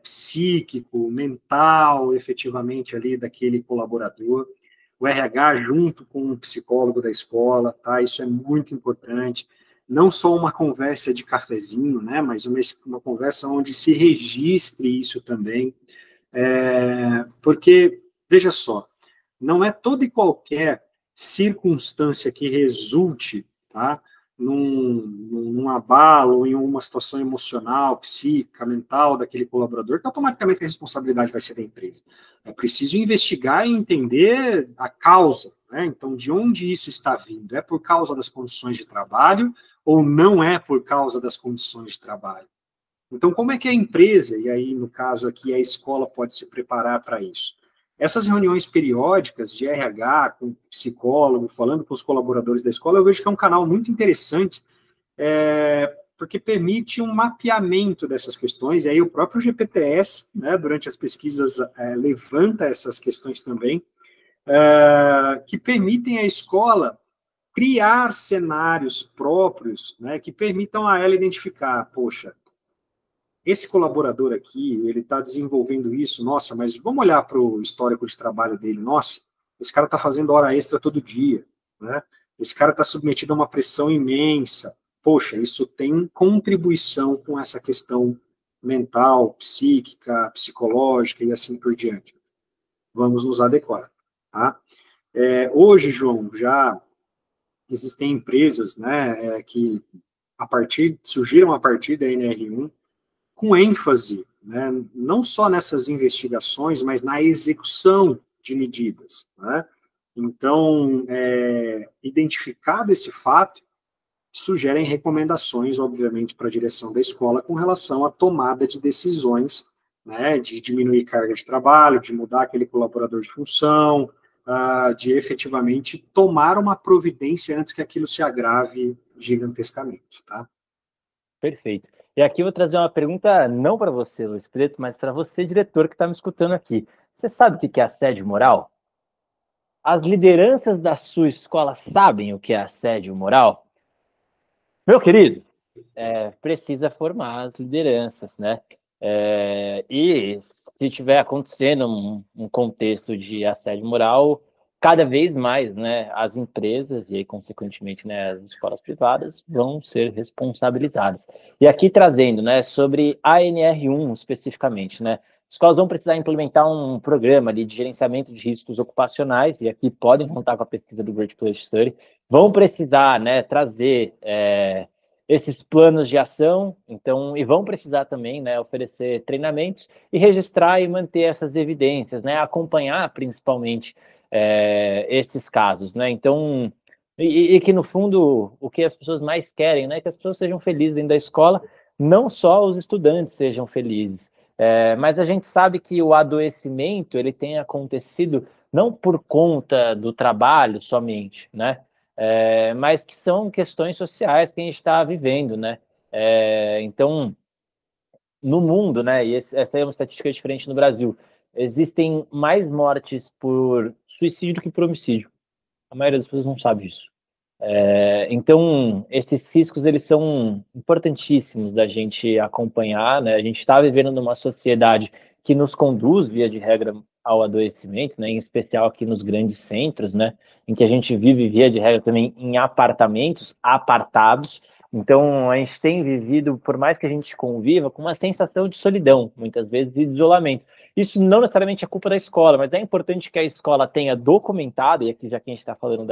B: psíquico, mental, efetivamente ali daquele colaborador. O RH junto com o psicólogo da escola, tá? Isso é muito importante. Não só uma conversa de cafezinho, né? Mas uma conversa onde se registre isso também. Porque, veja só, não é toda e qualquer circunstância que resulte, tá? Num abalo, em uma situação emocional, psíquica, mental daquele colaborador, que automaticamente a responsabilidade vai ser da empresa. É preciso investigar e entender a causa, né? Então, de onde isso está vindo? É por causa das condições de trabalho ou não é por causa das condições de trabalho? Então, como é que a empresa, e aí, no caso aqui, a escola pode se preparar para isso? Essas reuniões periódicas de RH, com psicólogo, falando com os colaboradores da escola, eu vejo que é um canal muito interessante, porque permite um mapeamento dessas questões, e aí o próprio GPTS, né, durante as pesquisas, levanta essas questões também, que permitem à escola criar cenários próprios, né, que permitam a ela identificar, poxa, esse colaborador aqui, ele está desenvolvendo isso, nossa, mas vamos olhar para o histórico de trabalho dele, nossa, esse cara está fazendo hora extra todo dia, né? Esse cara está submetido a uma pressão imensa. Poxa, isso tem contribuição com essa questão mental, psíquica, psicológica e assim por diante. Vamos nos adequar, tá? Hoje, João, já existem empresas, né, que surgiram a partir da NR1 com ênfase, né, não só nessas investigações, mas na execução de medidas, né? Então, identificado esse fato, sugerem recomendações, obviamente, para a direção da escola com relação à tomada de decisões, né, de diminuir carga de trabalho, de mudar aquele colaborador de função, de efetivamente tomar uma providência antes que aquilo se agrave gigantescamente, tá?
A: Perfeito. E aqui eu vou trazer uma pergunta não para você, Luiz Preto, mas para você, diretor, que está me escutando aqui. Você sabe o que é assédio moral? As lideranças da sua escola sabem o que é assédio moral? Meu querido, precisa formar as lideranças, né? E se tiver acontecendo um contexto de assédio moral, cada vez mais, né, as empresas e aí, consequentemente, né, as escolas privadas vão ser responsabilizadas. E aqui trazendo, né, sobre a ANR1 especificamente, né, escolas vão precisar implementar um programa ali de gerenciamento de riscos ocupacionais, e aqui podem contar com a pesquisa do Great Place Study, vão precisar, né, trazer esses planos de ação, então, e vão precisar também, né, oferecer treinamentos e registrar e manter essas evidências, né, acompanhar principalmente esses casos, né, então, e que no fundo o que as pessoas mais querem, né, que as pessoas sejam felizes dentro da escola, não só os estudantes sejam felizes, mas a gente sabe que o adoecimento ele tem acontecido não por conta do trabalho somente, né, mas que são questões sociais que a gente está vivendo, né? Então, no mundo, né? E essa é uma estatística diferente no Brasil. Existem mais mortes por suicídio do que por homicídio. A maioria das pessoas não sabe disso. Então, esses riscos eles são importantíssimos da gente acompanhar, né? A gente está vivendo numa sociedade que nos conduz, via de regra, ao adoecimento, né? Em especial aqui nos grandes centros, né? Em que a gente vive, via de regra, também em apartamentos apartados. Então, a gente tem vivido, por mais que a gente conviva, com uma sensação de solidão, muitas vezes, e de isolamento. Isso não necessariamente é culpa da escola, mas é importante que a escola tenha documentado, e aqui já que a gente está falando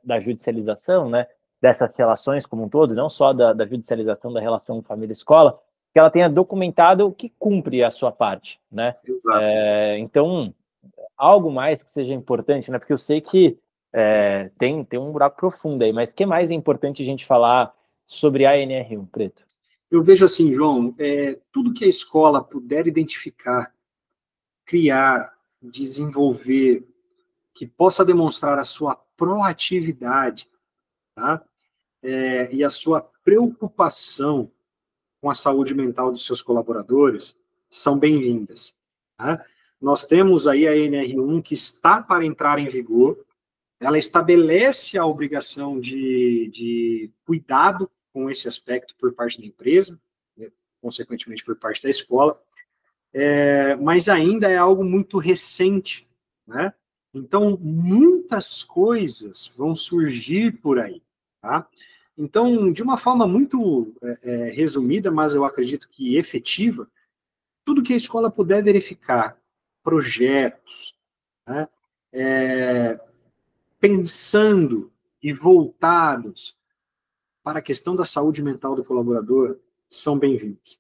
A: da judicialização, né, dessas relações como um todo, não só da judicialização da relação família-escola, que ela tenha documentado que cumpre a sua parte, né?
B: Exato.
A: Então, algo mais que seja importante, né? Porque eu sei que tem um buraco profundo aí, mas o que mais é importante a gente falar sobre a ANR1, Preto?
B: Eu vejo assim, João, tudo que a escola puder identificar, criar, desenvolver, que possa demonstrar a sua proatividade, tá? E a sua preocupação com a saúde mental dos seus colaboradores, são bem-vindas, tá? Nós temos aí a NR1 que está para entrar em vigor, ela estabelece a obrigação de cuidado com esse aspecto por parte da empresa, né, consequentemente por parte da escola, mas ainda é algo muito recente, né? Então, muitas coisas vão surgir por aí, tá? Então, de uma forma muito resumida, mas eu acredito que efetiva, tudo que a escola puder verificar, projetos, né, pensando e voltados para a questão da saúde mental do colaborador, são bem-vindos.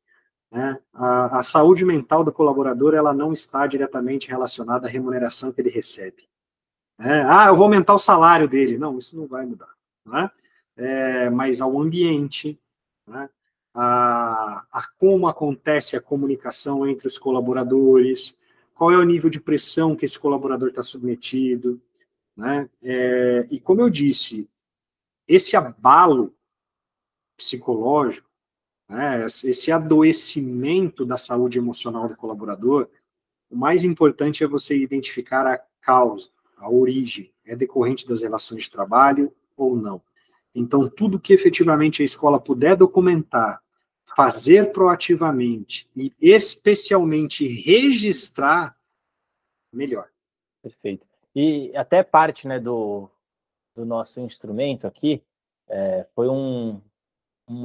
B: Né? A saúde mental do colaborador ela não está diretamente relacionada à remuneração que ele recebe. Né? Eu vou aumentar o salário dele. Não, isso não vai mudar. Né? Mas ao ambiente, né? a como acontece a comunicação entre os colaboradores, qual é o nível de pressão que esse colaborador está submetido. Né? E como eu disse, esse abalo psicológico, né, esse adoecimento da saúde emocional do colaborador, o mais importante é você identificar a causa, a origem, é decorrente das relações de trabalho ou não. Então, tudo que efetivamente a escola puder documentar, fazer proativamente e especialmente registrar, melhor.
A: Perfeito. E até parte, né, do nosso instrumento aqui foi um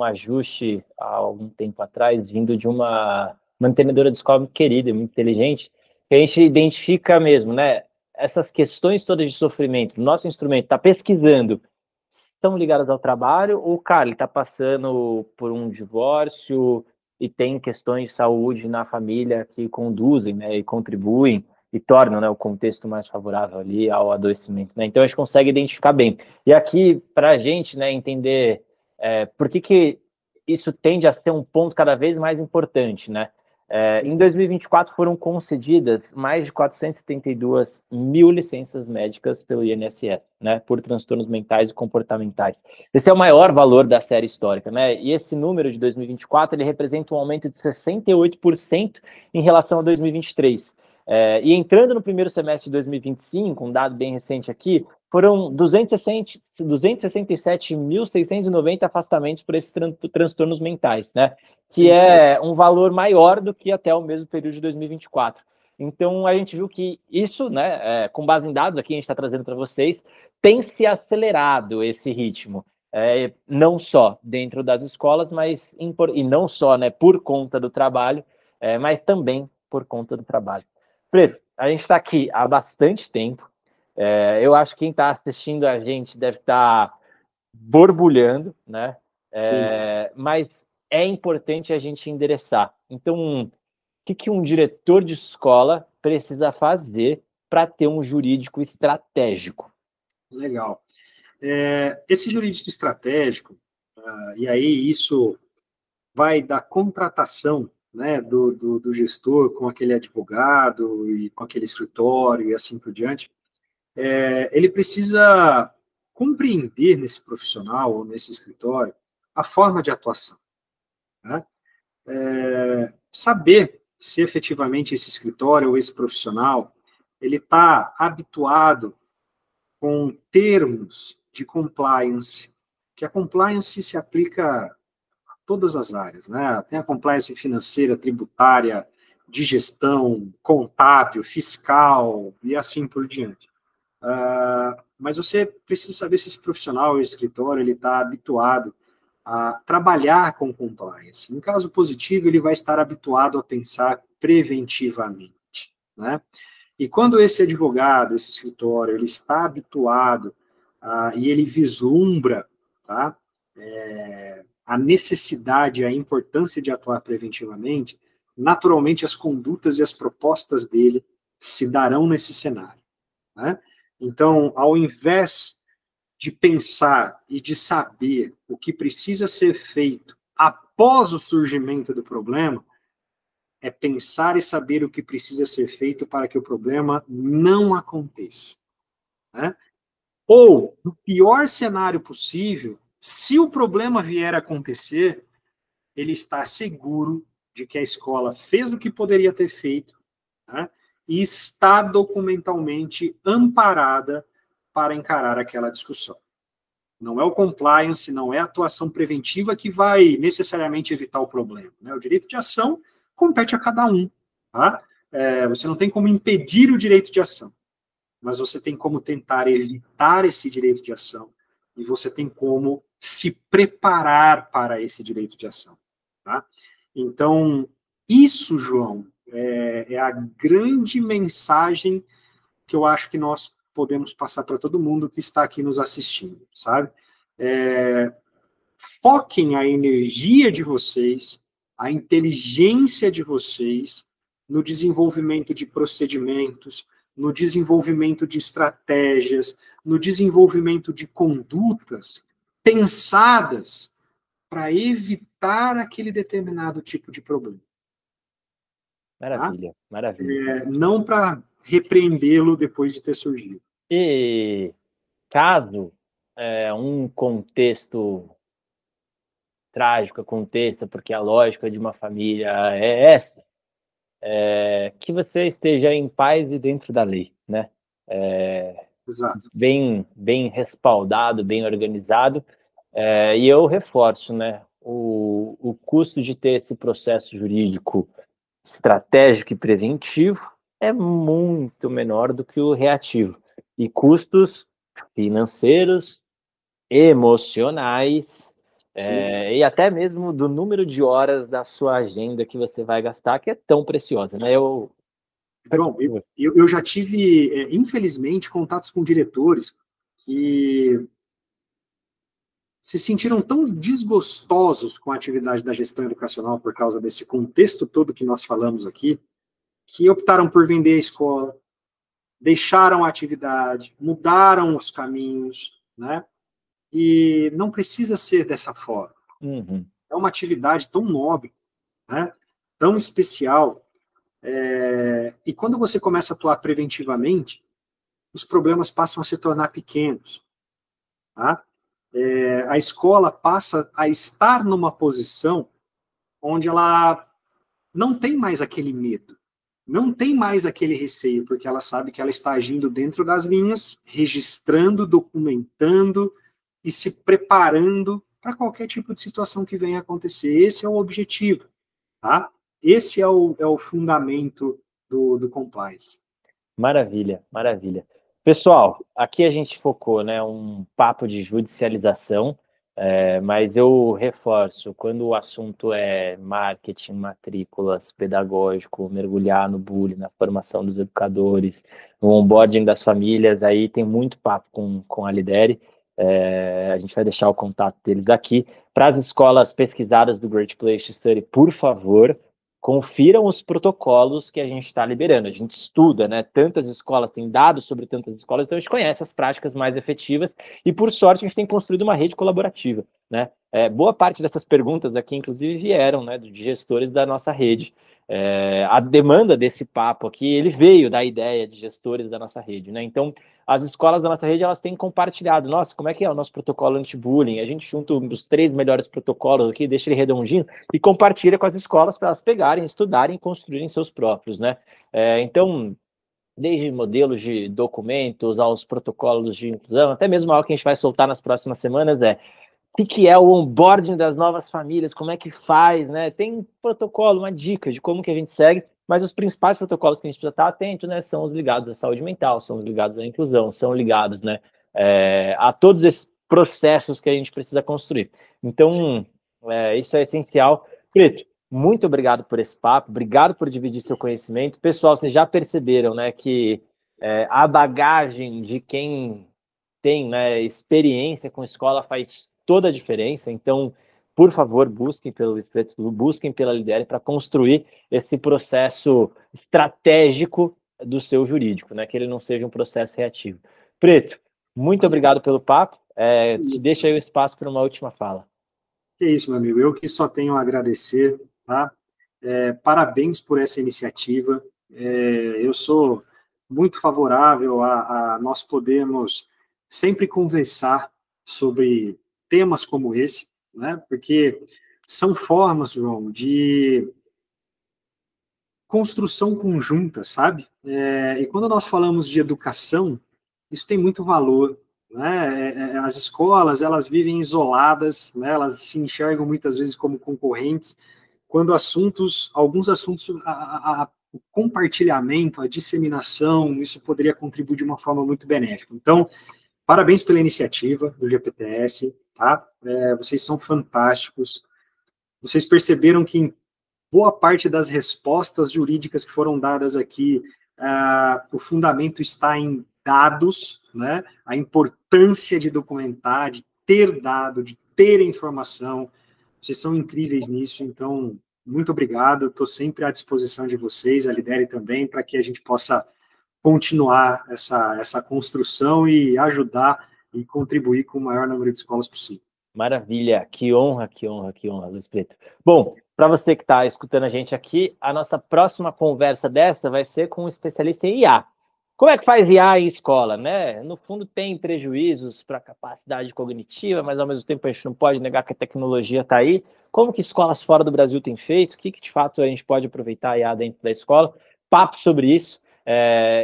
A: ajuste há algum tempo atrás, vindo de uma mantenedora de escola muito querida, muito inteligente, que a gente identifica mesmo, né? Essas questões todas de sofrimento, nosso instrumento está pesquisando, estão ligadas ao trabalho, ou, cara, ele está passando por um divórcio e tem questões de saúde na família que conduzem, né, e contribuem e tornam, né, o contexto mais favorável ali ao adoecimento, né? Então a gente consegue identificar bem. E aqui, para a gente, né, entender por que isso tende a ser um ponto cada vez mais importante, né? Em 2024 foram concedidas mais de 472 mil licenças médicas pelo INSS, né, por transtornos mentais e comportamentais. Esse é o maior valor da série histórica, né? E esse número de 2024 ele representa um aumento de 68% em relação a 2023. E entrando no primeiro semestre de 2025, um dado bem recente aqui, foram 267.690 afastamentos por esses transtornos mentais, né? Que é um valor maior do que até o mesmo período de 2024. Então, a gente viu que isso, né, com base em dados aqui, a gente está trazendo para vocês, tem se acelerado esse ritmo. Não só dentro das escolas, mas e não só, né, por conta do trabalho, mas também por conta do trabalho. Preto, a gente está aqui há bastante tempo. Eu acho que quem está assistindo a gente deve estar borbulhando, né? Mas é importante a gente endereçar. Então, o que um diretor de escola precisa fazer para ter um jurídico estratégico?
B: Legal. Esse jurídico estratégico, e aí isso vai da contratação, né, do gestor com aquele advogado e com aquele escritório e assim por diante, ele precisa compreender nesse profissional ou nesse escritório a forma de atuação, né? Saber se efetivamente esse escritório ou esse profissional ele está habituado com termos de compliance, que a compliance se aplica a todas as áreas, né? Tem a compliance financeira, tributária, de gestão, contábil, fiscal e assim por diante. Mas você precisa saber se esse profissional, esse escritório, ele está habituado a trabalhar com compliance. Em caso positivo, ele vai estar habituado a pensar preventivamente, né? E quando esse advogado, esse escritório, ele está habituado e ele vislumbra, tá, a necessidade, a importância de atuar preventivamente, naturalmente as condutas e as propostas dele se darão nesse cenário, né? Então, ao invés de pensar e de saber o que precisa ser feito após o surgimento do problema, é pensar e saber o que precisa ser feito para que o problema não aconteça, né? Ou, no pior cenário possível, se o problema vier a acontecer, ele está seguro de que a escola fez o que poderia ter feito, né? E está documentalmente amparada para encarar aquela discussão. Não é o compliance, não é a atuação preventiva que vai necessariamente evitar o problema, né? O direito de ação compete a cada um, tá? Você não tem como impedir o direito de ação, mas você tem como tentar evitar esse direito de ação e você tem como se preparar para esse direito de ação, tá? Então, isso, João, é a grande mensagem que eu acho que nós podemos passar para todo mundo que está aqui nos assistindo, sabe? Foquem a energia de vocês, a inteligência de vocês no desenvolvimento de procedimentos, no desenvolvimento de estratégias, no desenvolvimento de condutas pensadas para evitar aquele determinado tipo de problema.
A: Maravilha, tá? Maravilha.
B: Não para repreendê-lo depois de ter surgido.
A: E caso um contexto trágico aconteça, porque a lógica de uma família é essa, que você esteja em paz e dentro da lei, né?
B: Exato.
A: Bem respaldado, bem organizado. E eu reforço, né? O custo de ter esse processo jurídico estratégico e preventivo é muito menor do que o reativo. e custos financeiros, emocionais, e até mesmo do número de horas da sua agenda que você vai gastar, que é tão preciosa, né?
B: João, eu já tive, infelizmente, contatos com diretores que se sentiram tão desgostosos com a atividade da gestão educacional por causa desse contexto todo que nós falamos aqui, que optaram por vender a escola, deixaram a atividade, mudaram os caminhos, né? E não precisa ser dessa forma.
A: Uhum.
B: É uma atividade tão nobre, né? Tão especial. E quando você começa a atuar preventivamente, os problemas passam a se tornar pequenos. Tá? A escola passa a estar numa posição onde ela não tem mais aquele medo, não tem mais aquele receio, porque ela sabe que ela está agindo dentro das linhas, registrando, documentando e se preparando para qualquer tipo de situação que venha a acontecer. Esse é o objetivo, tá? Esse é o fundamento do compliance.
A: Maravilha, maravilha. Pessoal, aqui a gente focou, né, um papo de judicialização, mas eu reforço, quando o assunto é marketing, matrículas, pedagógico, mergulhar no bullying, na formação dos educadores, no onboarding das famílias, aí tem muito papo com a Lidere. A gente vai deixar o contato deles aqui. Para as escolas pesquisadas do Great Place to Study, por favor, confiram os protocolos que a gente está liberando. A gente estuda, né? Tantas escolas, tem dados sobre tantas escolas, então a gente conhece as práticas mais efetivas e, por sorte, a gente tem construído uma rede colaborativa, né? Boa parte dessas perguntas aqui, inclusive, vieram, né, de gestores da nossa rede. A demanda desse papo aqui, ele veio da ideia de gestores da nossa rede, né? Então, as escolas da nossa rede, elas têm compartilhado. Nossa, como é que é o nosso protocolo anti-bullying? A gente junta os 3 melhores protocolos aqui, deixa ele redondinho e compartilha com as escolas para elas pegarem, estudarem e construírem seus próprios, né? Então, desde modelos de documentos aos protocolos de inclusão, até mesmo algo que a gente vai soltar nas próximas semanas o que é o onboarding das novas famílias, como é que faz, né? Tem protocolo, uma dica de como que a gente segue, mas os principais protocolos que a gente precisa estar atento, né, são os ligados à saúde mental, são os ligados à inclusão, são ligados, né, a todos esses processos que a gente precisa construir. Então, isso é essencial. Preto, muito obrigado por esse papo, obrigado por dividir seu conhecimento. Pessoal, vocês já perceberam, né, que a bagagem de quem tem, né, experiência com escola faz toda a diferença. Então, por favor, busquem pelo Espreito, busquem pela Lidere para construir esse processo estratégico do seu jurídico, né? Que ele não seja um processo reativo. Preto, muito obrigado pelo papo. Te deixo aí o espaço para uma última fala.
B: Que isso, meu amigo. Eu que só tenho a agradecer, tá? Parabéns por essa iniciativa. Eu sou muito favorável a nós podermos sempre conversar sobre temas como esse, né? Porque são formas, João, de construção conjunta, sabe? E quando nós falamos de educação, isso tem muito valor, né? As escolas, elas vivem isoladas, né? Elas se enxergam muitas vezes como concorrentes, quando alguns assuntos, o compartilhamento, a disseminação, isso poderia contribuir de uma forma muito benéfica. Então, parabéns pela iniciativa do GPTS, tá? Vocês são fantásticos. Vocês perceberam que em boa parte das respostas jurídicas que foram dadas aqui, o fundamento está em dados, né? A importância de documentar, de ter dado, de ter informação. Vocês são incríveis nisso, então, muito obrigado. Estou sempre à disposição de vocês, a Lidere também, para que a gente possa continuar essa construção e ajudar e contribuir com o maior número de escolas possível.
A: Maravilha, que honra, que honra, que honra, Luiz Preto. Bom, para você que está escutando a gente aqui, a nossa próxima conversa desta vai ser com um especialista em IA. Como é que faz IA em escola, né? No fundo, tem prejuízos para a capacidade cognitiva, mas ao mesmo tempo a gente não pode negar que a tecnologia está aí. Como que escolas fora do Brasil têm feito? O que de fato a gente pode aproveitar a IA dentro da escola? Papo sobre isso.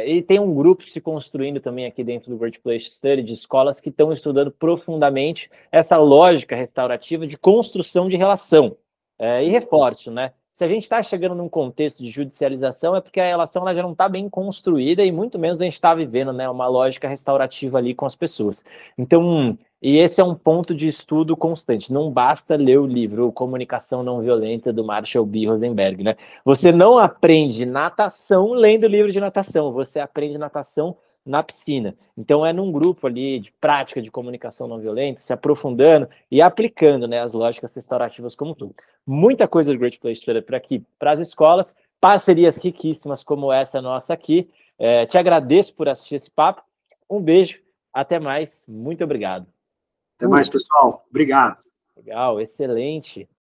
A: E tem um grupo se construindo também aqui dentro do Great Place Study de escolas que estão estudando profundamente essa lógica restaurativa de construção de relação. E reforço, né? Se a gente está chegando num contexto de judicialização, é porque a relação ela já não está bem construída e muito menos a gente está vivendo, né, uma lógica restaurativa ali com as pessoas. Então, e esse é um ponto de estudo constante. Não basta ler o livro Comunicação Não Violenta, do Marshall B. Rosenberg, né? Você não aprende natação lendo livro de natação, você aprende natação na piscina. Então, é num grupo ali de prática de comunicação não violenta, se aprofundando e aplicando, né, as lógicas restaurativas como um todo. Muita coisa do Great Place to Study por aqui para as escolas, parcerias riquíssimas como essa nossa aqui. Te agradeço por assistir esse papo. Um beijo, até mais, muito obrigado.
B: Até mais, pessoal. Obrigado.
A: Legal, excelente.